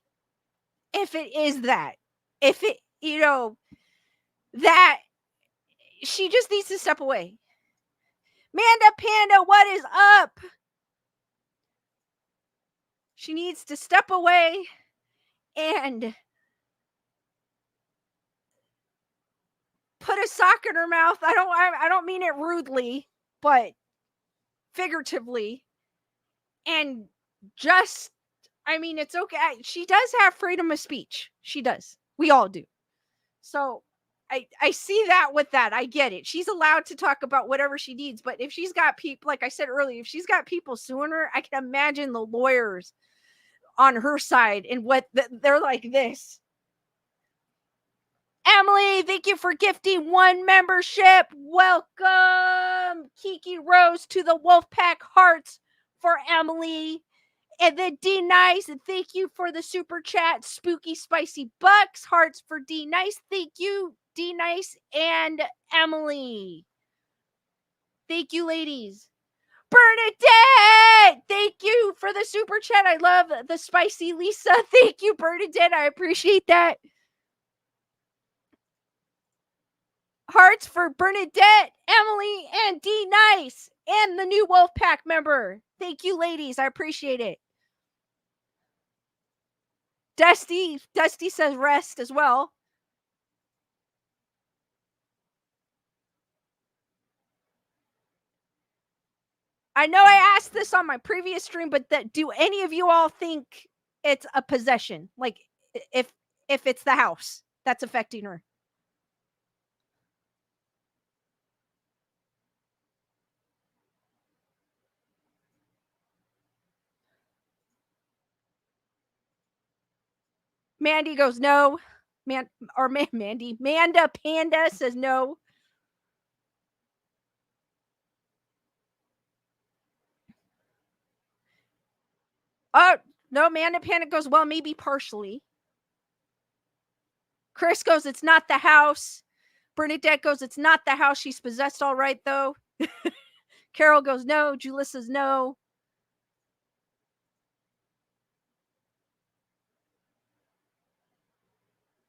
If it is that. If it, that she just needs to step away. Manda Panda, what is up? She needs to step away and put a sock in her mouth. I don't mean it rudely, but figuratively. And just, I mean, it's okay. She does have freedom of speech. She does. We all do. So I see that with that. I get it. She's allowed to talk about whatever she needs. But if she's got people, like I said earlier, if she's got people suing her, I can imagine the lawyers on her side and what they're like this. Emily, thank you for gifting 1 membership. Welcome, Kiki Rose, to the Wolfpack Hearts for Emily. And then D Nice, and thank you for the super chat. Spooky Spicy Bucks, hearts for D Nice. Thank you, D Nice and Emily. Thank you, ladies. Bernadette, thank you for the super chat. I love the spicy Lisa. Thank you, Bernadette. I appreciate that. Hearts for Bernadette, Emily, and D Nice, and the new Wolfpack member. Thank you, ladies. I appreciate it. Dusty says rest as well. I know I asked this on my previous stream, but do any of you all think it's a possession? Like if it's the house that's affecting her? Mandy goes no. Manda Panda says no. Oh, no, Manda Panda goes, well, maybe partially. Chris goes, it's not the house. Bernadette goes, it's not the house. She's possessed all right, though. Carol goes, no. Julia says no.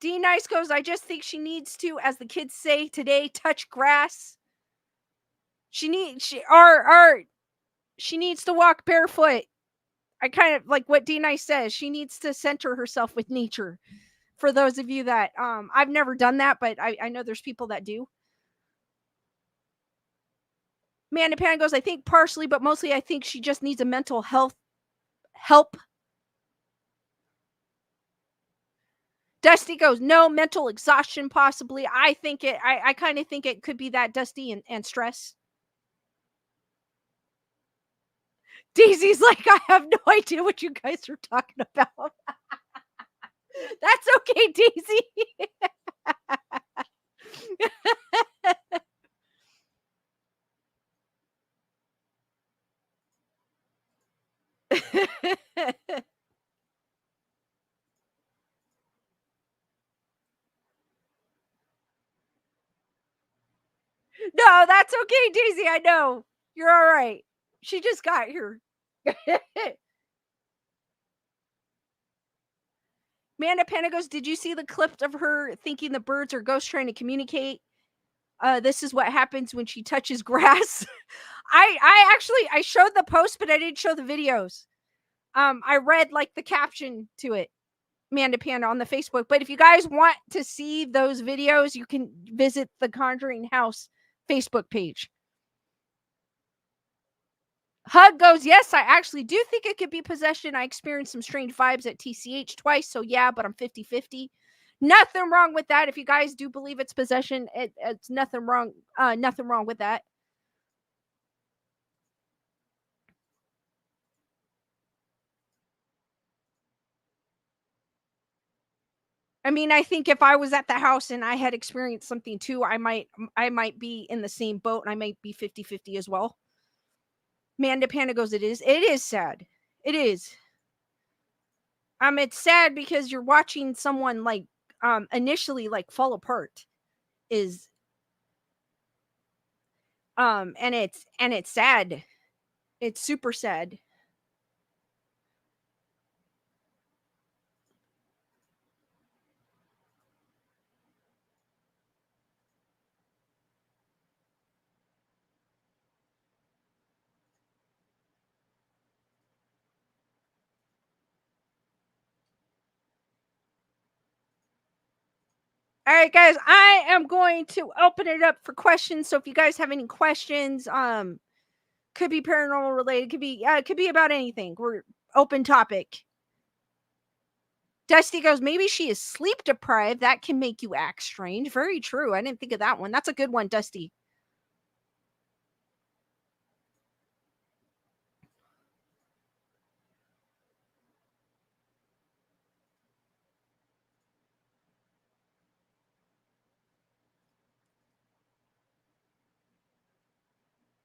D Nice goes, I just think she needs to, as the kids say today, touch grass. She needs to walk barefoot. I kind of like what D Nice says. She needs to center herself with nature. For those of you that I've never done that, but I know there's people that do. Amanda Pan goes, I think partially, but mostly I think she just needs a mental health help. Dusty goes, no, mental exhaustion possibly. I kind of think it could be that, Dusty, and stress. Daisy's like, I have no idea what you guys are talking about. That's okay, Daisy. No, that's okay, Daisy. I know. You're all right. She just got here. Manda Panda goes, did you see the clip of her thinking the birds are ghosts trying to communicate? This is what happens when she touches grass. I showed the post, but I didn't show the videos. I read like the caption to it, Manda Panda, on the Facebook. But if you guys want to see those videos, you can visit the Conjuring House Facebook page. Hug goes, yes, I actually do think it could be possession. I experienced some strange vibes at TCH twice, so yeah, but I'm 50-50. Nothing wrong with that. If you guys do believe it's possession, it's nothing wrong. Nothing wrong with that. I mean, I think if I was at the house and I had experienced something too, I might be in the same boat, and I might be 50-50 as well. Manda Panda goes, it is sad. It is. It's sad because you're watching someone like initially like fall apart is and it's sad. It's super sad. All right, guys, I am going to open it up for questions. So if you guys have any questions, could be paranormal related, could be about anything. We're open topic. Dusty goes, maybe she is sleep deprived. That can make you act strange. Very true. I didn't think of that one. That's a good one, Dusty.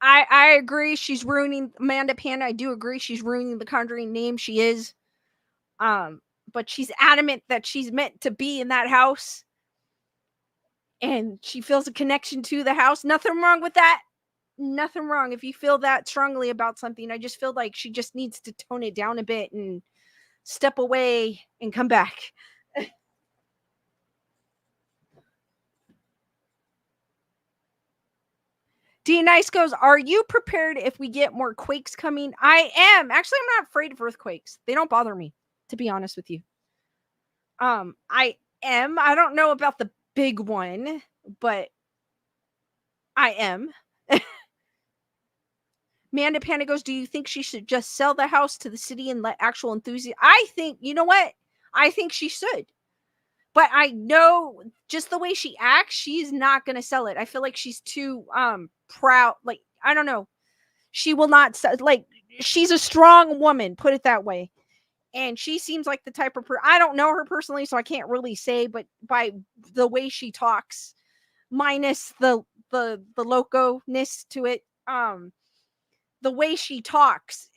I agree. She's ruining Amanda Panda. I do agree. She's ruining the Conjuring name. She is. But she's adamant that she's meant to be in that house. And she feels a connection to the house. Nothing wrong with that. Nothing wrong. If you feel that strongly about something, I just feel like she just needs to tone it down a bit and step away and come back. D Nice goes, are you prepared if we get more quakes coming? I am. Actually, I'm not afraid of earthquakes. They don't bother me, to be honest with you. I am. I don't know about the big one, but I am. Manda Panda goes, do you think she should just sell the house to the city and let actual enthusiasts? I think, you know what? I think she should. But I know just the way she acts, she's not going to sell it. I feel like she's too proud. Like, I don't know. She will not sell, like, she's a strong woman, put it that way. And she seems like the type of I don't know her personally, so I can't really say, but by the way she talks, minus the loco-ness to it, the way she talks,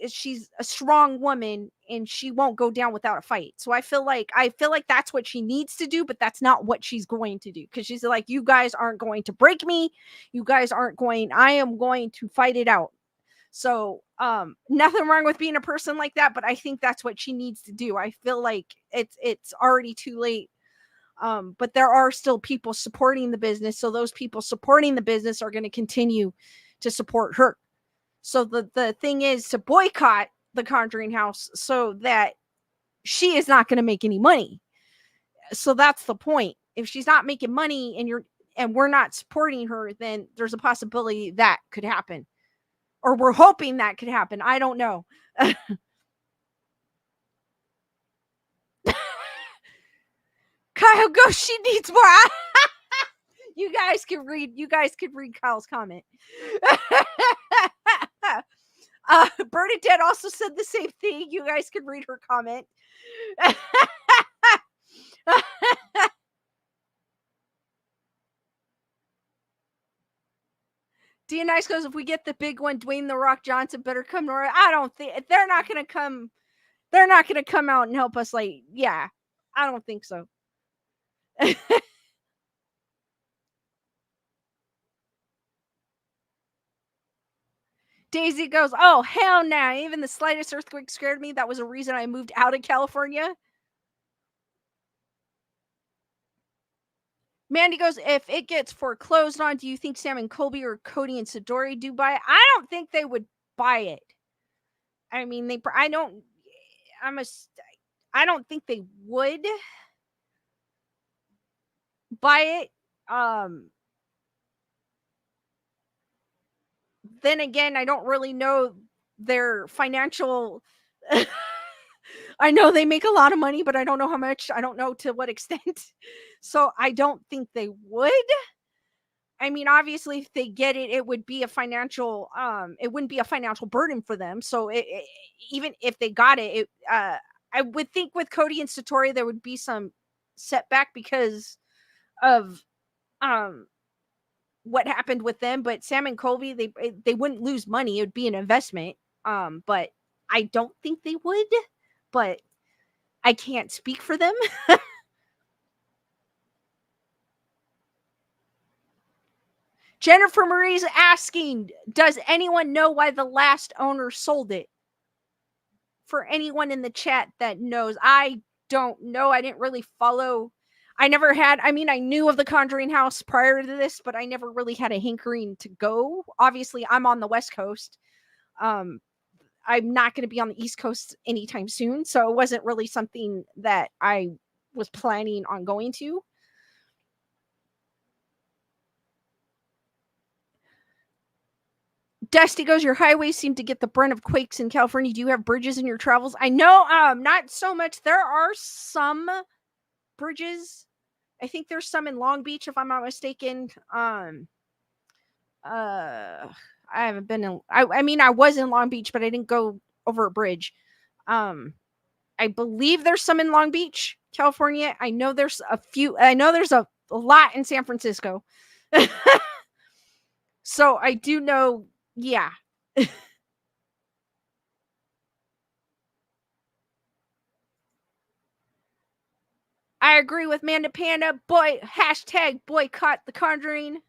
she's a strong woman and she won't go down without a fight. So I feel like that's what she needs to do, but that's not what she's going to do, because she's like, you guys aren't going to break me. You guys aren't going, I am going to fight it out. So nothing wrong with being a person like that, but I think that's what she needs to do. I feel like it's already too late. But there are still people supporting the business, so those people supporting the business are going to continue to support her. So the thing is to boycott the Conjuring House so that she is not going to make any money. So that's the point. If she's not making money and we're not supporting her, then there's a possibility that could happen. Or we're hoping that could happen. I don't know. Kyle goes, she needs more. You guys could read Kyle's comment. Bernadette also said the same thing. You guys could read her comment. Dionysus goes, if we get the big one, Dwayne The Rock Johnson better come to our, I don't think they're not going to come. They're not going to come out and help us. Like, yeah, I don't think so. Daisy goes, oh, hell no. Even the slightest earthquake scared me. That was a reason I moved out of California. Mandy goes, if it gets foreclosed on, do you think Sam and Colby or Cody and Sidori do buy it? I don't think they would buy it. I mean, I don't think they would buy it. Then again, I don't really know their financial. I know they make a lot of money, but I don't know how much. I don't know to what extent. So I don't think they would. I mean, obviously, if they get it, it would be a financial. It wouldn't be a financial burden for them. So even if they got it, I would think with Cody and Satori there would be some setback because of what happened with them. But Sam and Colby, they wouldn't lose money. It would be an investment. But I don't think they would. But I can't speak for them. Jennifer Marie's asking, does anyone know why the last owner sold it? For anyone in the chat that knows, I don't know. I didn't really follow. I never had, I mean, I knew of the Conjuring House prior to this, but I never really had a hankering to go. Obviously, I'm on the West Coast. I'm not going to be on the East Coast anytime soon, so it wasn't really something that I was planning on going to. Dusty goes, your highways seem to get the brunt of quakes in California. Do you have bridges in your travels? I know, not so much. There are some bridges. I think there's some in Long Beach, if I'm not mistaken. I haven't been in, I mean, I was in Long Beach, but I didn't go over a bridge. I believe there's some in Long Beach, California. I know there's a few. I know there's a lot in San Francisco. So I do know, yeah. I agree with Manda Panda. Hashtag boycott the Conjuring.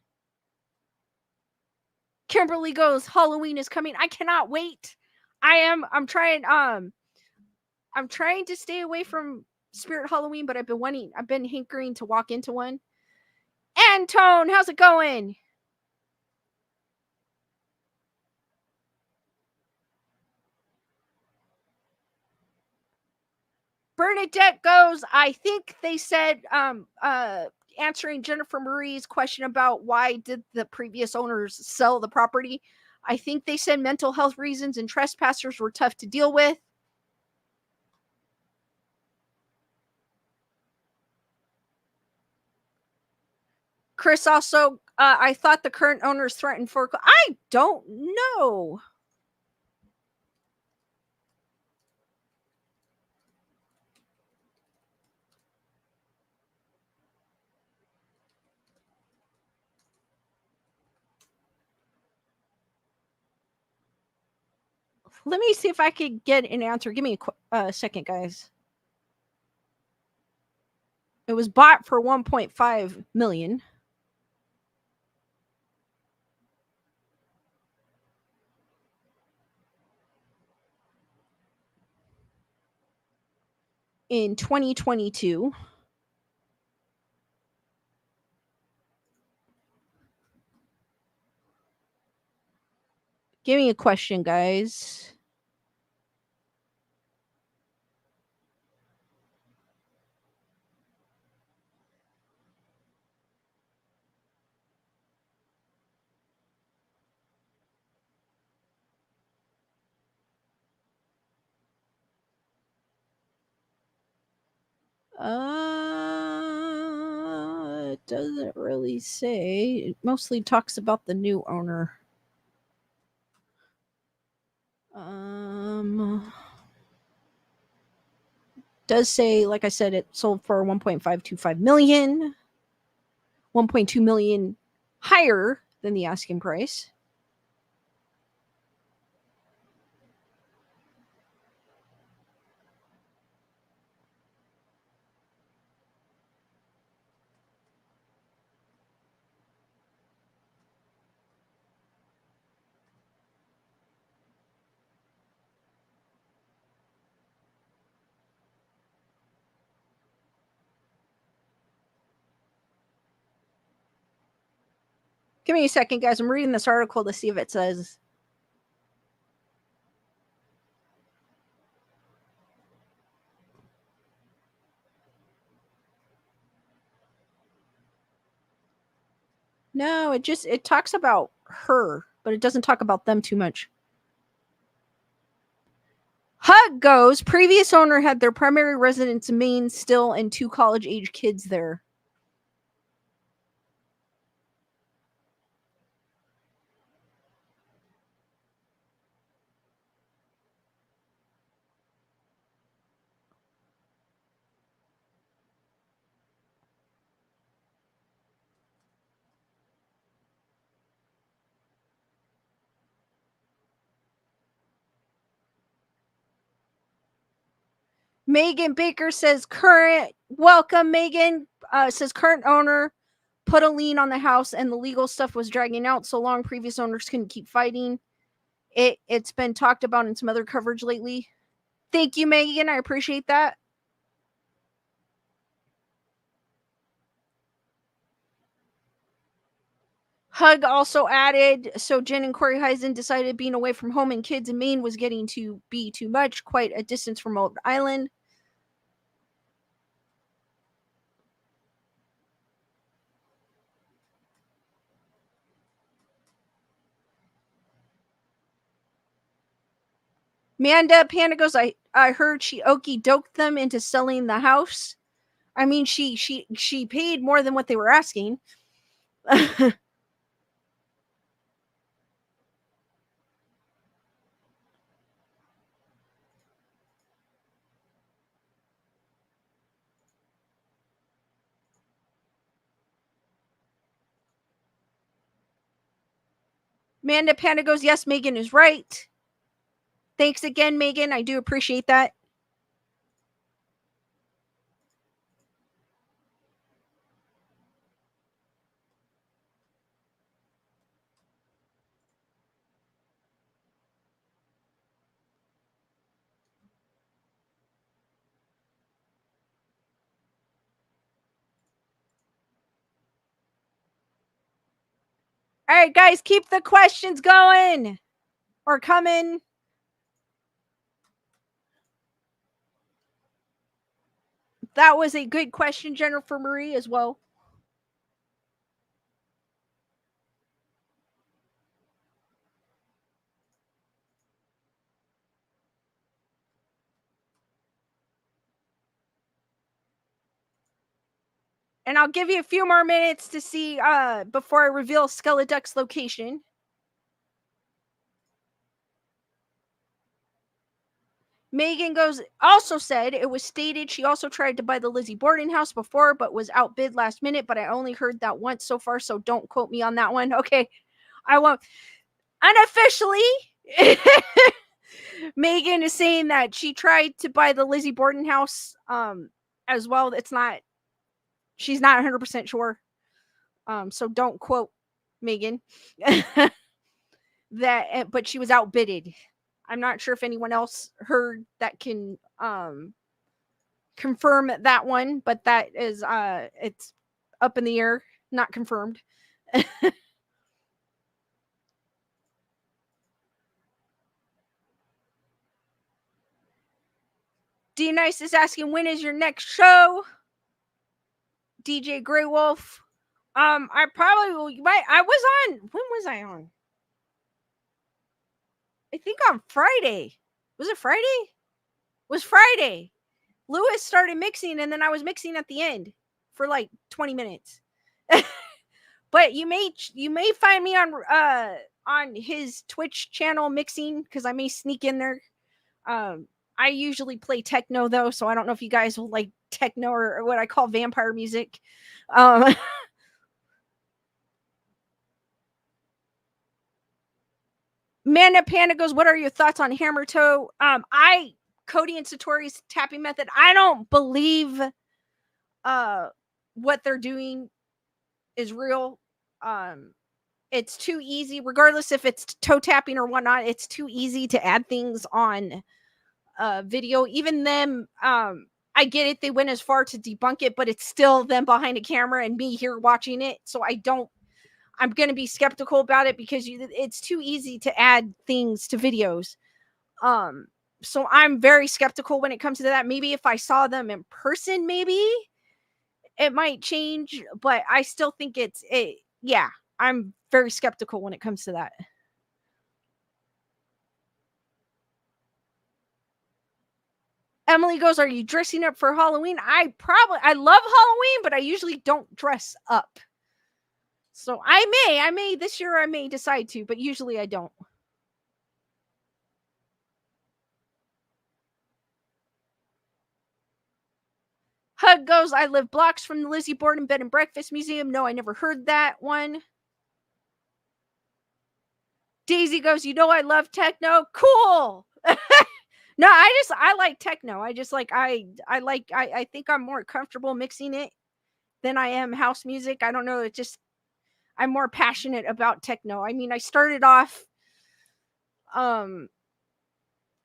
Kimberly goes, Halloween is coming. I cannot wait. I'm trying to stay away from Spirit Halloween, but I've been hankering to walk into one. Antone, how's it going? Bernadette goes, I think they said, answering Jennifer Marie's question about why did the previous owners sell the property. I think they said mental health reasons and trespassers were tough to deal with. Chris also, I thought the current owners threatened foreclosure. I don't know. Let me see if I could get an answer. Give me a second, guys. It was bought for $1.5 million. In 2022. Give me a question, guys. It doesn't really say. It mostly talks about the new owner. Does say, like I said, it sold for 1.525 million, 1.2 million higher than the asking price. Give me a second, guys. I'm reading this article to see if it says. No, it talks about her, but it doesn't talk about them too much. Hug goes, previous owner had their primary residence in Maine still and 2 college-age kids there. Megan Baker says current, welcome Megan, says current owner put a lien on the house and the legal stuff was dragging out so long previous owners couldn't keep fighting. It's been talked about in some other coverage lately. Thank you, Megan. I appreciate that. Hug also added, so Jen and Corey Heisen decided being away from home and kids in Maine was getting to be too much, quite a distance from Rhode Island. Manda Panda goes, I heard she okey doked them into selling the house. I mean, she paid more than what they were asking. Manda Panda goes, yes, Megan is right. Thanks again, Megan. I do appreciate that. All right, guys, keep the questions going or coming. That was a good question, Jennifer Marie, as well. And I'll give you a few more minutes to see before I reveal Skeleduck's location. Megan goes, also said it was stated she also tried to buy the Lizzie Borden house before, but was outbid last minute. But I only heard that once so far, so don't quote me on that one. Okay, I won't. Unofficially, Megan is saying that she tried to buy the Lizzie Borden house as well. It's not, she's not 100% sure. So don't quote Megan. That, but she was outbidded. I'm not sure if anyone else heard that can confirm that one, but that is it's up in the air, not confirmed. D Nice is asking, when is your next show? DJ Grey Wolf. I probably will. I was on. When was I on? I think on Friday. Was it Friday? It was Friday. Lewis started mixing, and then I was mixing at the end for like 20 minutes. But you may find me on his Twitch channel mixing, because I may sneak in there. I usually play techno though, so I don't know if you guys will like techno or what I call vampire music. Mana Panda goes, what are your thoughts on hammer toe? Cody and Satori's tapping method, I don't believe what they're doing is real. It's too easy, regardless if it's toe tapping or whatnot, it's too easy to add things on video. Even them, I get it, they went as far to debunk it, but it's still them behind a camera and me here watching it. So I'm going to be skeptical about it, because it's too easy to add things to videos. So I'm very skeptical when it comes to that. Maybe if I saw them in person, maybe it might change, but I still think yeah, I'm very skeptical when it comes to that. Emily goes, are you dressing up for Halloween? I love Halloween, but I usually don't dress up. So I may this year I may decide to, but usually I don't. Hug goes, I live blocks from the Lizzie Borden Bed and Breakfast Museum. No, I never heard that one. Daisy goes, you know I love techno. Cool. No, I like techno. I just like I think I'm more comfortable mixing it than I am house music. I don't know, it just I'm more passionate about techno. I mean, I started off I'm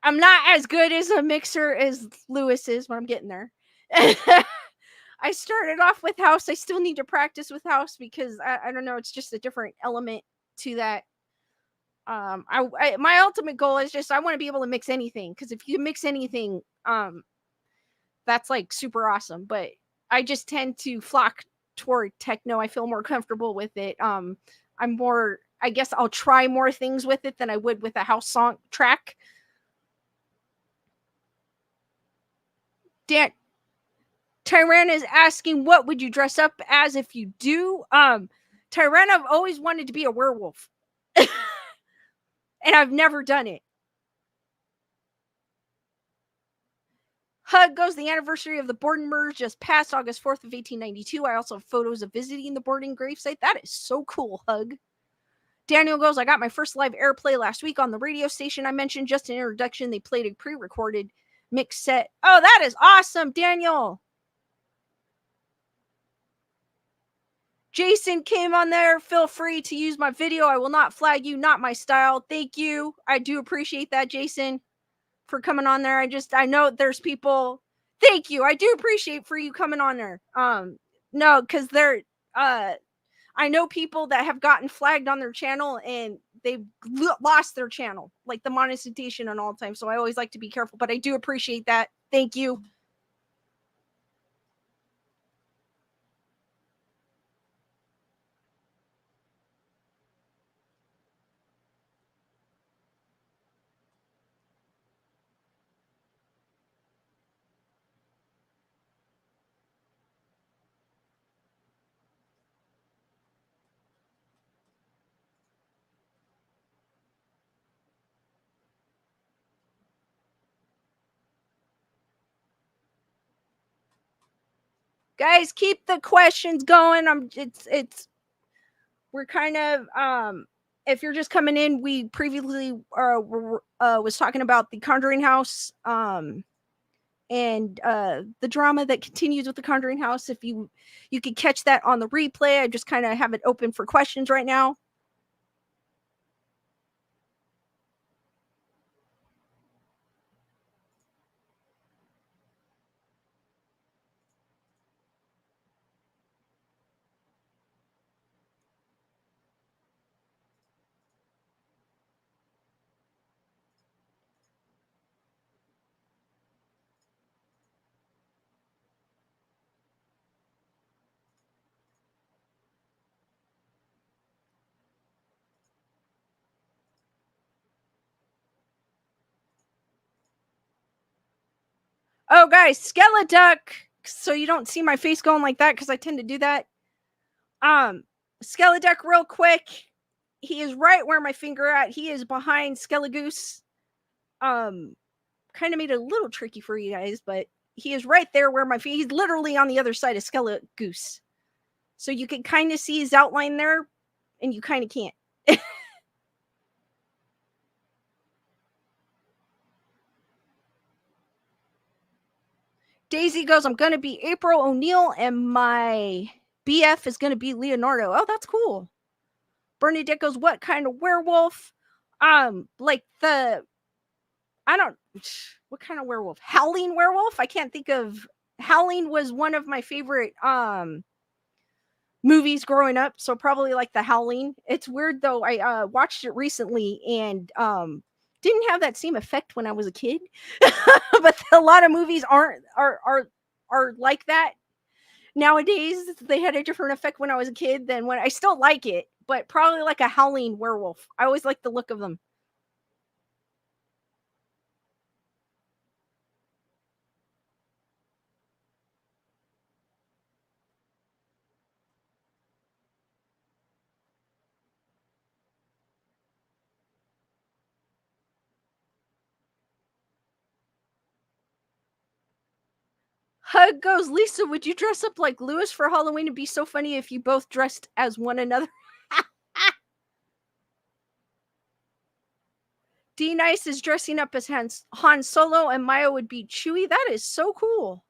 not as good as a mixer as Lewis is, but I'm getting there. I started off with house. I still need to practice with house because I don't know, it's just a different element to that. My ultimate goal is just I want to be able to mix anything, because if you mix anything, that's like super awesome. But I just tend to flock toward techno. I feel more comfortable with it. I'm more, I guess I'll try more things with it than I would with a house song track. Dan Tyranna is asking, what would you dress up as if you do? Tyranna, I've always wanted to be a werewolf. And I've never done it. Hug goes, the anniversary of the Borden murder just passed August 4th of 1892. I also have photos of visiting the Borden gravesite. That is so cool, Hug. Daniel goes, I got my first live airplay last week on the radio station I mentioned. Just an introduction. They played a pre-recorded mix set. Oh, that is awesome, Daniel. Jason came on there. Feel free to use my video. I will not flag you. Not my style. Thank you. I do appreciate that, Jason, for coming on there. I know there's people. Thank you. I do appreciate for you coming on there. No, because I know people that have gotten flagged on their channel and they've lost their channel, like the monetization and all the time. So I always like to be careful, but I do appreciate that. Thank you. Guys, keep the questions going. We're kind of if you're just coming in, we previously was talking about the Conjuring House and the drama that continues with the Conjuring House. If you could catch that on the replay, I just kind of have it open for questions right now. Oh, guys, Skeleduck. So you don't see my face going like that because I tend to do that. Skeleduck, real quick. He is right where my finger at. He is behind Skelegoose. Kind of made it a little tricky for you guys, but he is right there where my feet. He's literally on the other side of Skelegoose. So you can kind of see his outline there, and you kind of can't. Daisy goes, I'm going to be April O'Neil, and my BF is going to be Leonardo. Oh, that's cool. Bernadette goes, what kind of werewolf? Like what kind of werewolf? Howling werewolf? I can't think of. Howling was one of my favorite movies growing up, so probably like The Howling. It's weird though. I watched it recently and didn't have that same effect when I was a kid. But a lot of movies are like that nowadays. They had a different effect when I was a kid than when I still like it, but probably like a Howling werewolf. I always like the look of them. Hug goes, Lisa, would you dress up like Lewis for Halloween? It'd be so funny if you both dressed as one another. D Nice is dressing up as Han Solo, and Maya would be Chewie. That is so cool.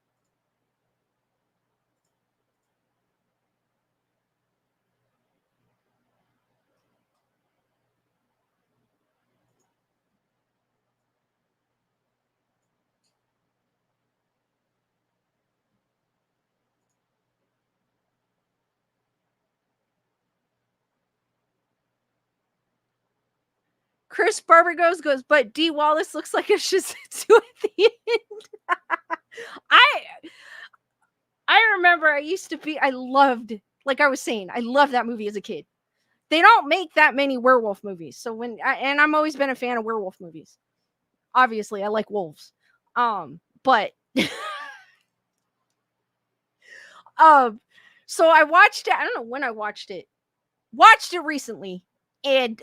Chris Barber goes, but D Wallace looks like a Shizitsu at the end. I remember I loved, like I was saying, I loved that movie as a kid. They don't make that many werewolf movies. So and I'm always been a fan of werewolf movies. Obviously, I like wolves. But so I watched it. I don't know when I watched it. Watched it recently. And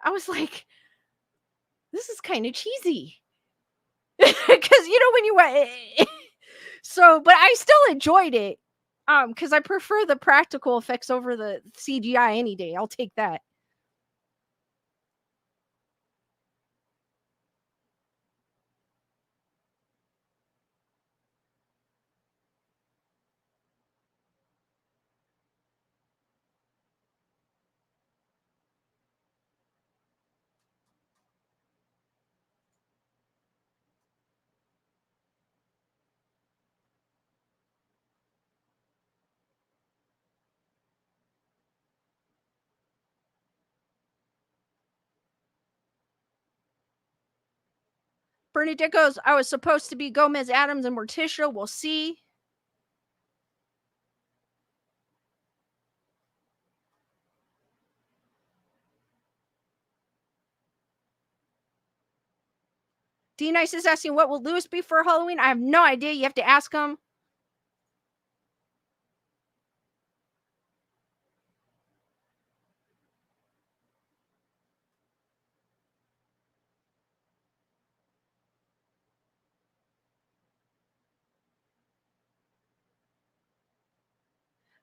I was like, this is kind of cheesy. Because when you so, but I still enjoyed it. Because I prefer the practical effects over the CGI any day. I'll take that. Bernadette goes, I was supposed to be Gomez Adams and Morticia. We'll see. D Nice is asking, what will Lewis be for Halloween? I have no idea. You have to ask him.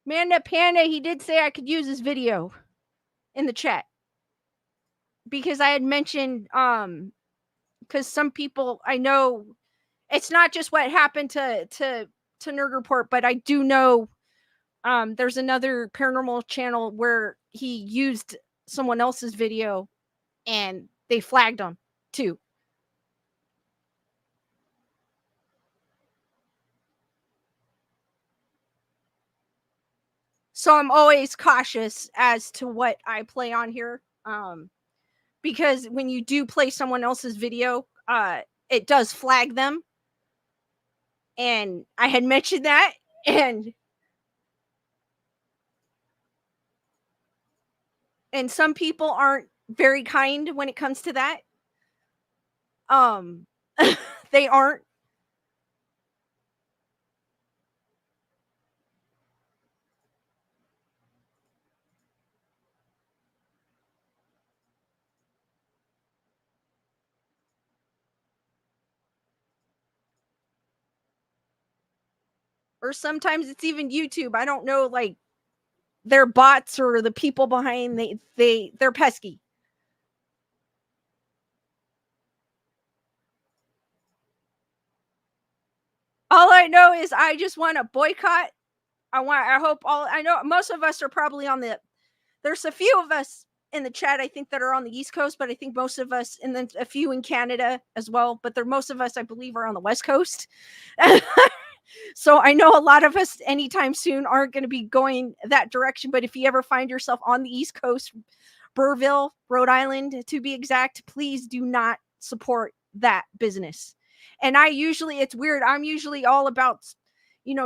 Manda Panda, he did say I could use his video in the chat. Because I had mentioned, because some people I know, it's not just what happened to Nerd Report, but I do know there's another paranormal channel where he used someone else's video and they flagged him too. So I'm always cautious as to what I play on here. Because when you do play someone else's video, it does flag them. And I had mentioned that, and some people aren't very kind when it comes to that. They aren't. Or sometimes it's even YouTube. I don't know, like they're bots or the people behind they're pesky. All I know is I just want to boycott. I know most of us are probably there's a few of us in the chat, I think, that are on the East Coast, but I think most of us, and then a few in Canada as well, but most of us, I believe, are on the West Coast. So I know a lot of us anytime soon aren't going to be going that direction. But if you ever find yourself on the East Coast, Burrville, Rhode Island, to be exact, please do not support that business. And it's weird. I'm usually all about,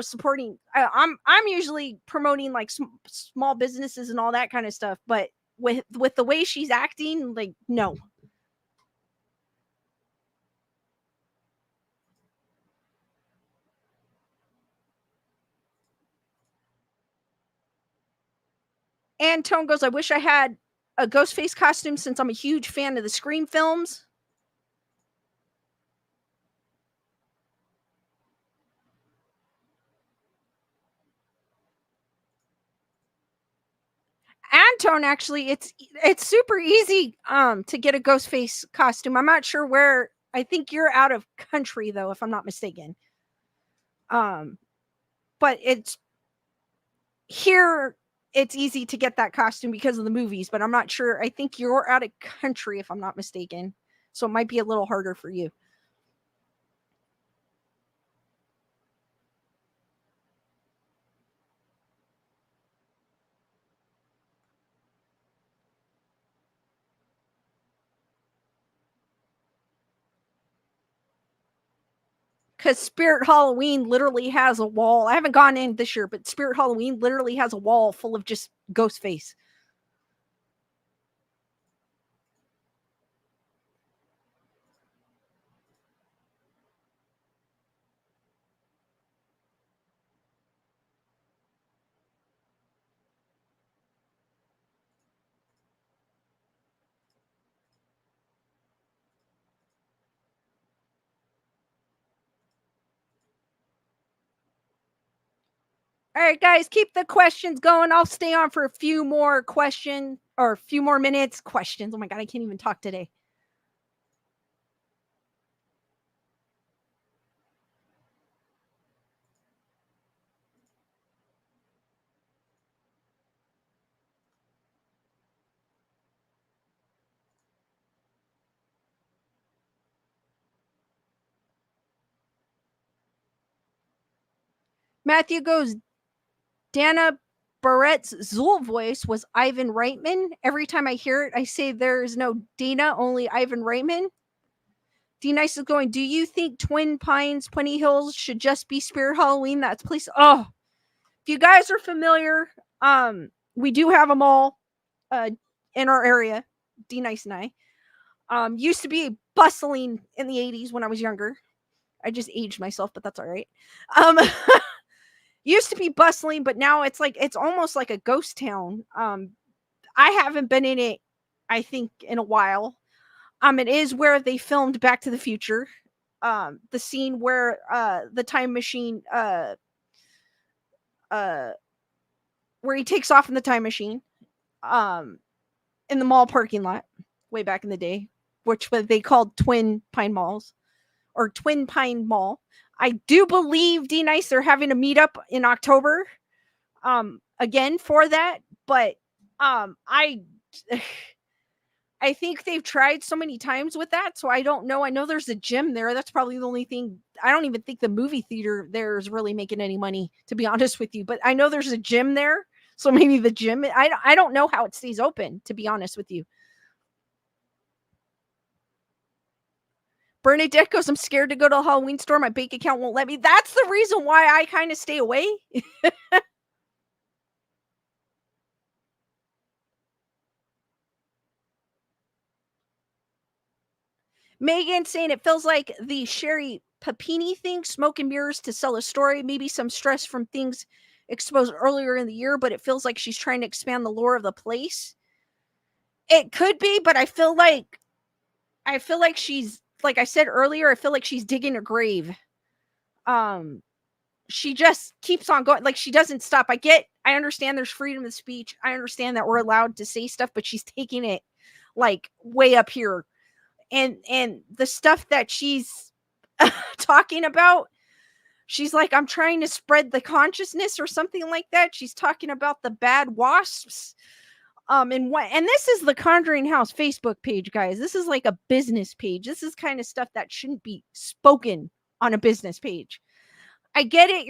supporting. I'm usually promoting like small businesses and all that kind of stuff. But with the way she's acting, like, no. And Tone goes, I wish I had a Ghostface costume since I'm a huge fan of the Scream films. Antone, actually, it's super easy to get a ghost face costume. I'm not sure where. I think you're out of country though, if I'm not mistaken. But it's here. It's easy to get that costume because of the movies, but I'm not sure. I think you're out of country, if I'm not mistaken. So it might be a little harder for you. Because Spirit Halloween literally has a wall. I haven't gone in this year, but Spirit Halloween literally has a wall full of just ghost face. All right, guys, keep the questions going. I'll stay on for a few more questions or a few more minutes. Questions. Oh my God, I can't even talk today. Matthew goes, Dana Barrett's Zool voice was Ivan Reitman. Every time I hear it, I say there is no Dana, only Ivan Reitman. D Nice is going, do you think Twin Pines, Puente Hills should just be Spirit Halloween? That's place. Oh, if you guys are familiar, we do have a mall in our area. D Nice and I used to be bustling in the 80s when I was younger. I just aged myself, but that's all right. Used to be bustling, but now it's like it's almost like a ghost town. I haven't been in it, I think, in a while. It is where they filmed Back to the Future. The scene where the time machine where he takes off in the time machine in the mall parking lot way back in the day, which they called Twin Pine Malls or Twin Pine Mall. I do believe D Nice they're having a meetup in October again for that, but I think they've tried so many times with that, so I don't know. I know there's a gym there. That's probably the only thing. I don't even think the movie theater there is really making any money, to be honest with you. But I know there's a gym there, so maybe the gym. I don't know how it stays open, to be honest with you. Bernadette goes, I'm scared to go to a Halloween store. My bank account won't let me. That's the reason why I kind of stay away. Megan saying it feels like the Sherry Papini thing, smoke and mirrors to sell a story, maybe some stress from things exposed earlier in the year, but it feels like she's trying to expand the lore of the place. It could be, but I feel like she's, like I said earlier, I feel like she's digging a grave. She just keeps on going. Like, she doesn't stop. I understand there's freedom of speech. I understand that we're allowed to say stuff, but she's taking it like way up here. And the stuff that she's talking about, she's like, I'm trying to spread the consciousness or something like that. She's talking about the bad wasps. And this is the Conjuring House Facebook page, guys. This is like a business page. This is kind of stuff that shouldn't be spoken on a business page. I get it.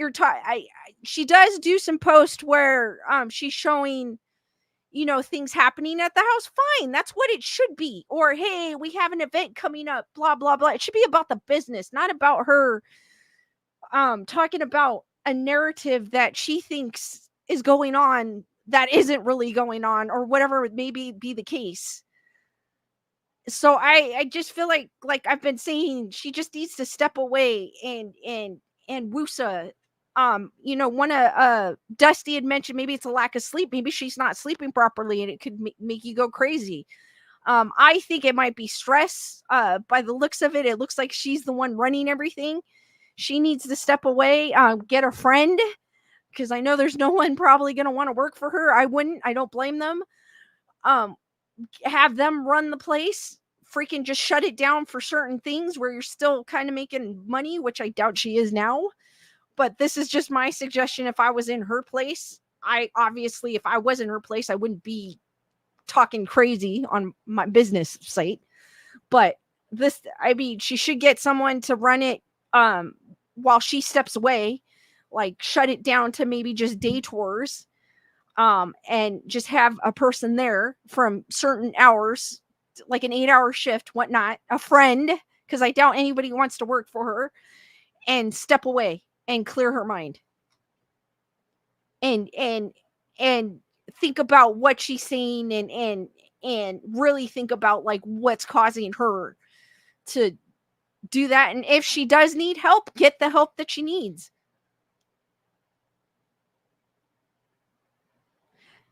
She does do some posts where she's showing, things happening at the house. Fine, that's what it should be. Or, hey, we have an event coming up, blah blah blah. It should be about the business, not about her talking about a narrative that she thinks is going on that isn't really going on, or whatever it may be the case. So I just feel like I've been saying, she just needs to step away and woosa. One Dusty had mentioned maybe it's a lack of sleep. Maybe she's not sleeping properly and it could make you go crazy. I think it might be stress. By the looks of it, it looks like she's the one running everything. She needs to step away, get a friend, because I know there's no one probably going to want to work for her. I wouldn't. I don't blame them. Have them run the place. Freaking just shut it down for certain things where you're still kind of making money, which I doubt she is now. But this is just my suggestion. If I was in her place, if I was in her place, I wouldn't be talking crazy on my business site. But she should get someone to run it while she steps away, like shut it down to maybe just day tours, and just have a person there from certain hours, like an 8-hour shift, whatnot, a friend, because I doubt anybody wants to work for her, and step away and clear her mind. And think about what she's saying and really think about like what's causing her to do that. And if she does need help, get the help that she needs.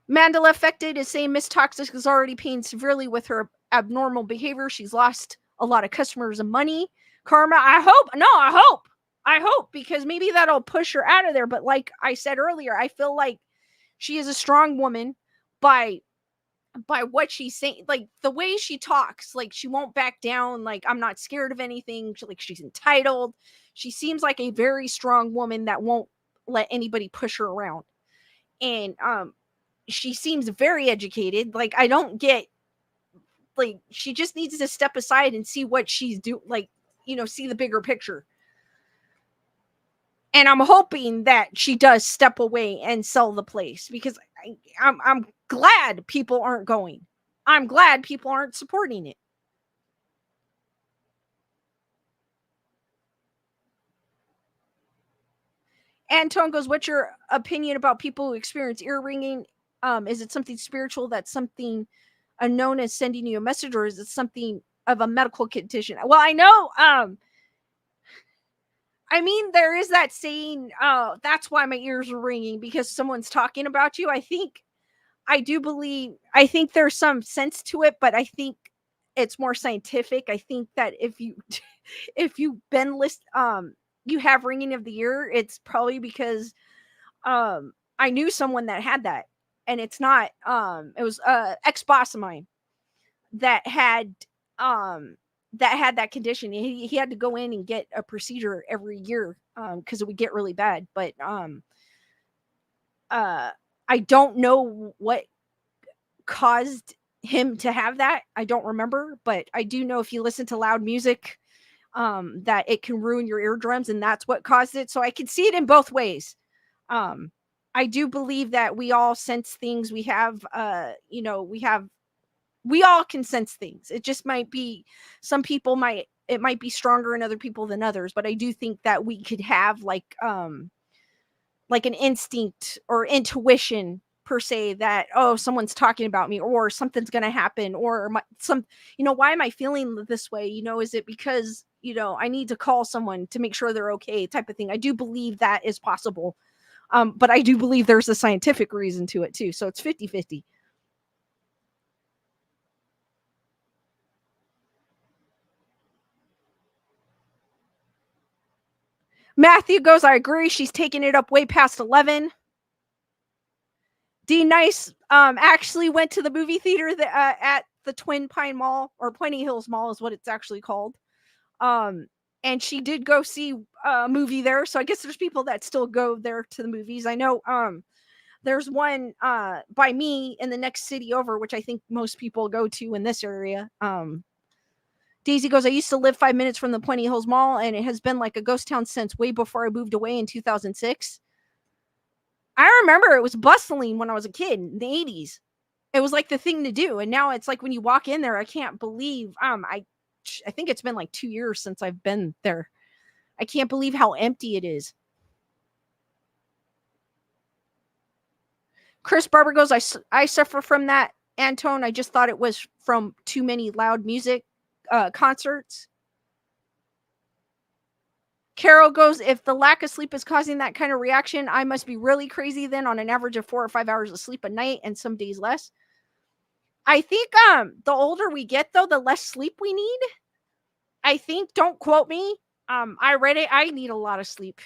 Mandela Affected is saying Miss Toxic is already paying severely with her abnormal behavior. She's lost a lot of customers and money. Karma, I hope, because maybe that'll push her out of there. But like I said earlier, I feel like she is a strong woman by what she's saying, like the way she talks, like she won't back down, like I'm not scared of anything, like she's entitled. She seems like a very strong woman that won't let anybody push her around. And she seems very educated. Like I don't get, like she just needs to step aside and see what she's doing, like, see the bigger picture. And I'm hoping that she does step away and sell the place, because I'm glad people aren't going. I'm glad people aren't supporting it. Anton goes, what's your opinion about people who experience ear ringing? Is it something spiritual, that's something unknown is sending you a message, or is it something of a medical condition? Well, I know, I mean, there is that saying, that's why my ears are ringing, because someone's talking about you. I think there's some sense to it, but I think it's more scientific. I think that if you've been you have ringing of the ear, it's probably because I knew someone that had that, and it's not it was ex-boss of mine that had that condition. He had to go in and get a procedure every year because it would get really bad. But I don't know what caused him to have that. I don't remember, but I do know if you listen to loud music, that it can ruin your eardrums, and that's what caused it. So I can see it in both ways. I do believe that we all sense things. We have, we all can sense things. It just might be, some people it might be stronger in other people than others, but I do think that we could have like an instinct or intuition per se that, oh, someone's talking about me, or something's going to happen, or why am I feeling this way? Is it because, I need to call someone to make sure they're okay, type of thing. I do believe that is possible. But I do believe there's a scientific reason to it too. So it's 50-50. Matthew goes, I agree. She's taking it up way past 11. D Nice actually went to the movie theater at the Twin Pine Mall, or Pointy Hills Mall is what it's actually called. And she did go see a movie there. So I guess there's people that still go there to the movies. I know there's one by me in the next city over, which I think most people go to in this area. Daisy goes, I used to live 5 minutes from the Pointy Hills Mall, and it has been like a ghost town since way before I moved away in 2006. I remember it was bustling when I was a kid in the 80s. It was like the thing to do. And now it's like when you walk in there, I can't believe, I think it's been like 2 years since I've been there. I can't believe how empty it is. Chris Barber goes, I suffer from that, Antone. I just thought it was from too many loud music concerts. Carol goes, if the lack of sleep is causing that kind of reaction, I must be really crazy then, on an average of 4 or 5 hours of sleep a night, and some days less. I think the older we get, though, the less sleep we need. I think, don't quote me. I read it. I need a lot of sleep.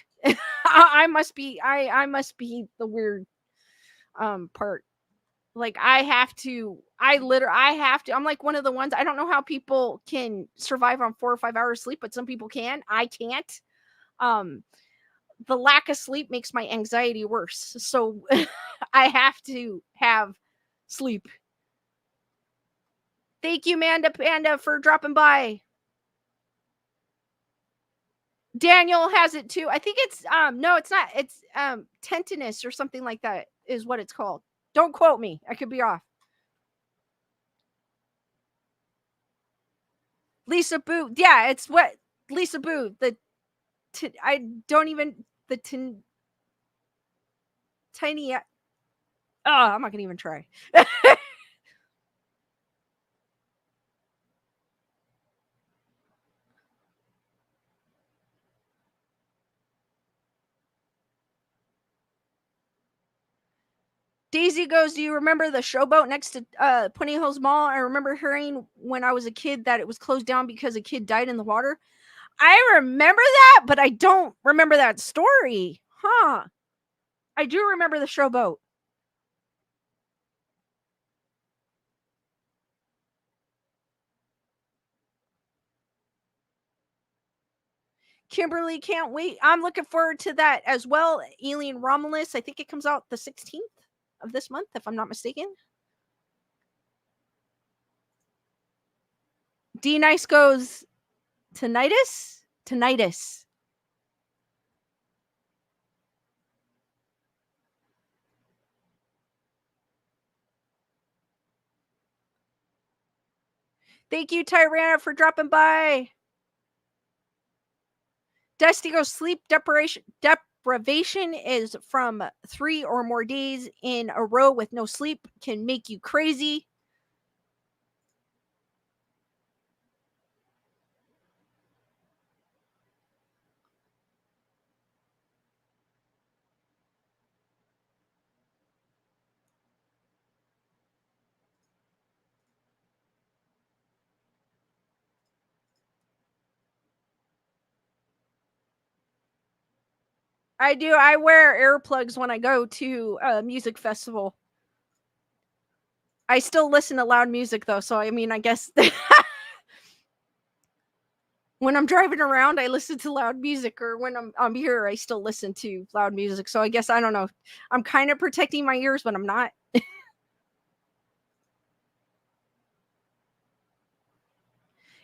I must be the weird part. Like I have to I'm like one of the ones. I don't know how people can survive on 4 or 5 hours sleep, but some people can. I can't. Um the lack of sleep makes my anxiety worse. So I have to have sleep. Thank you, Manda Panda, for dropping by. Daniel has it too. I think it's no, it's not. It's tendinous or something like that is what it's called. Don't quote me. I could be off. Lisa Boo. Yeah, it's what Lisa Boo. I don't even tiny. Oh, I'm not gonna even try. Daisy goes, do you remember the showboat next to Puente Hills Mall? I remember hearing when I was a kid that it was closed down because a kid died in the water. I remember that, but I don't remember that story. Huh. I do remember the showboat. Kimberly can't wait. I'm looking forward to that as well. Alien Romulus. I think it comes out the 16th of this month, if I'm not mistaken. D Nice goes, tinnitus? Tinnitus. Thank you, Tyrana, for dropping by. Dusty goes, sleep deprivation is from 3 or more days in a row with no sleep can make you crazy. I do. I wear earplugs when I go to a music festival. I still listen to loud music though, so I mean, I guess when I'm driving around, I listen to loud music, or when I'm here, I still listen to loud music. So I guess I don't know. I'm kind of protecting my ears, but I'm not.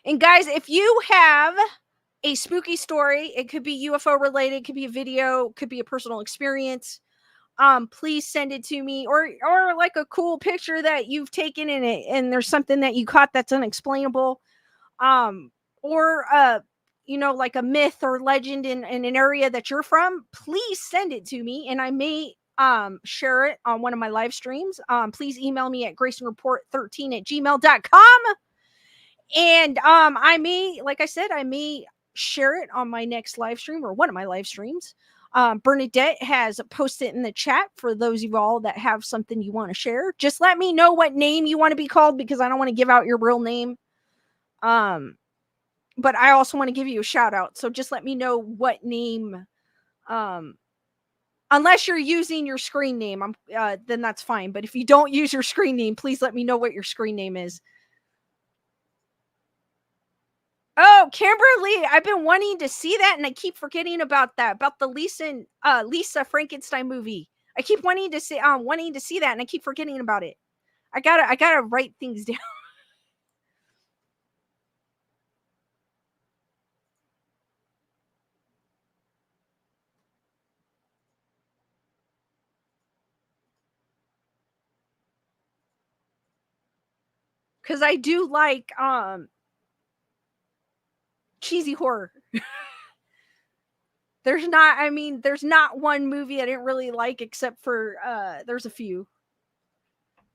And guys, if you have a spooky story, it could be UFO related, could be a video, could be a personal experience. Please send it to me, or like a cool picture that you've taken in it, and there's something that you caught that's unexplainable. Or like a myth or legend in an area that you're from. Please send it to me, and I may share it on one of my live streams. Please email me at graysonreport13@gmail.com. And I may, like I said, I may share it on my next live stream or one of my live streams. Bernadette has posted in the chat for those of you all that have something you want to share. Just let me know what name you want to be called, because I don't want to give out your real name. But I also want to give you a shout out. So just let me know what name, unless you're using your screen name, then that's fine. But if you don't use your screen name, please let me know what your screen name is. Oh, Kimberly, I've been wanting to see that, and I keep forgetting about the Lisa Frankenstein movie. I keep wanting to see that, and I keep forgetting about it. I gotta write things down. Because I do like cheesy horror. There's not one movie I didn't really like, except for there's a few.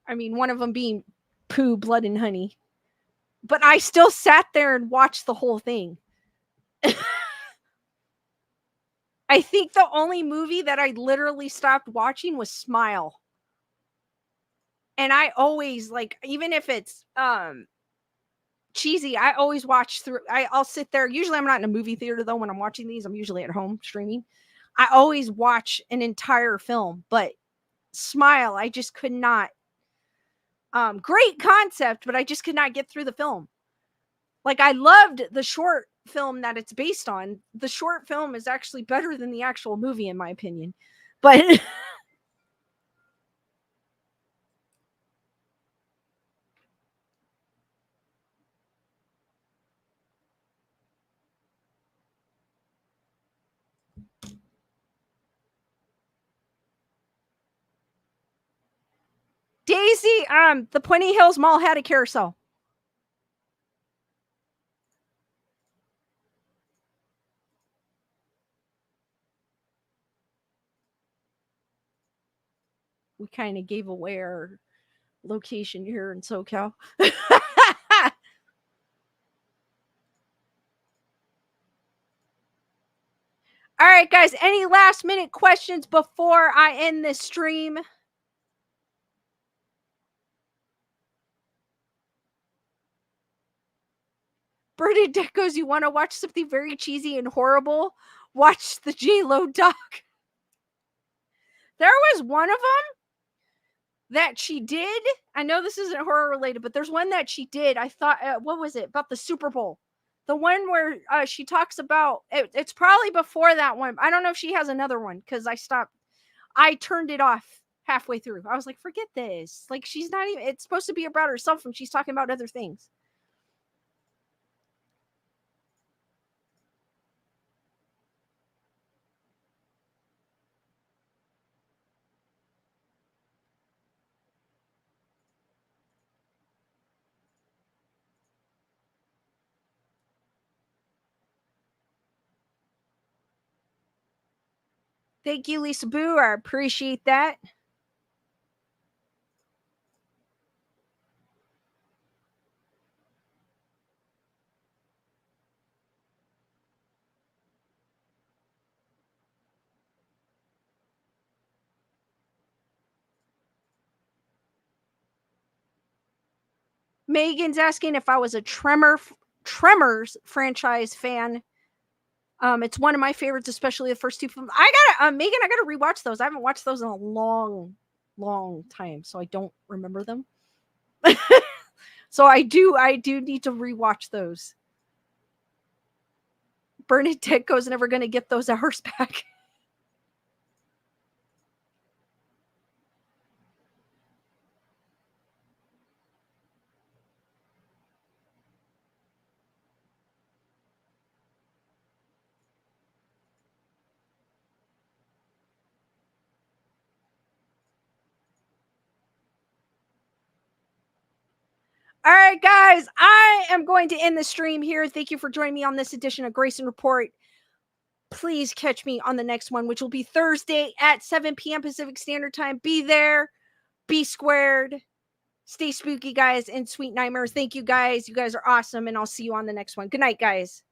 I mean, one of them being Pooh, Blood and Honey. But I still sat there and watched the whole thing. I think the only movie that I literally stopped watching was Smile. And I always, like, even if it's cheesy, I always watch through. I'll sit there. Usually I'm not in a movie theater though when I'm watching these. I'm usually at home streaming. I always watch an entire film, but Smile, I just could not. Great concept, but I just could not get through the film. Like, I loved the short film that it's based on. The short film is actually better than the actual movie, in my opinion. But Daisy, the Pointy Hills Mall had a carousel. We kind of gave away our location here in SoCal. All right, guys, any last minute questions before I end this stream? Bernadette goes, you want to watch something very cheesy and horrible? Watch the J-Lo doc. There was one of them that she did. I know this isn't horror related, but there's one that she did. I thought, what was it? About the Super Bowl. The one where she talks about, it's probably before that one. I don't know if she has another one because I turned it off halfway through. I was like, forget this. Like, she's not even, it's supposed to be about herself and she's talking about other things. Thank you, Lisa Boo. I appreciate that. Megan's asking if I was a Tremors franchise fan. It's one of my favorites, especially the first two films. Megan, I gotta rewatch those. I haven't watched those in a long time, so I don't remember them. So I do need to rewatch those. Bernadette goes, never gonna get those hours back. All right, guys, I am going to end the stream here. Thank you for joining me on this edition of Grayson Report. Please catch me on the next one, which will be Thursday at 7 p.m. Pacific Standard Time. Be there, be squared. Stay spooky, guys, and sweet nightmares. Thank you, guys. You guys are awesome, and I'll see you on the next one. Good night, guys.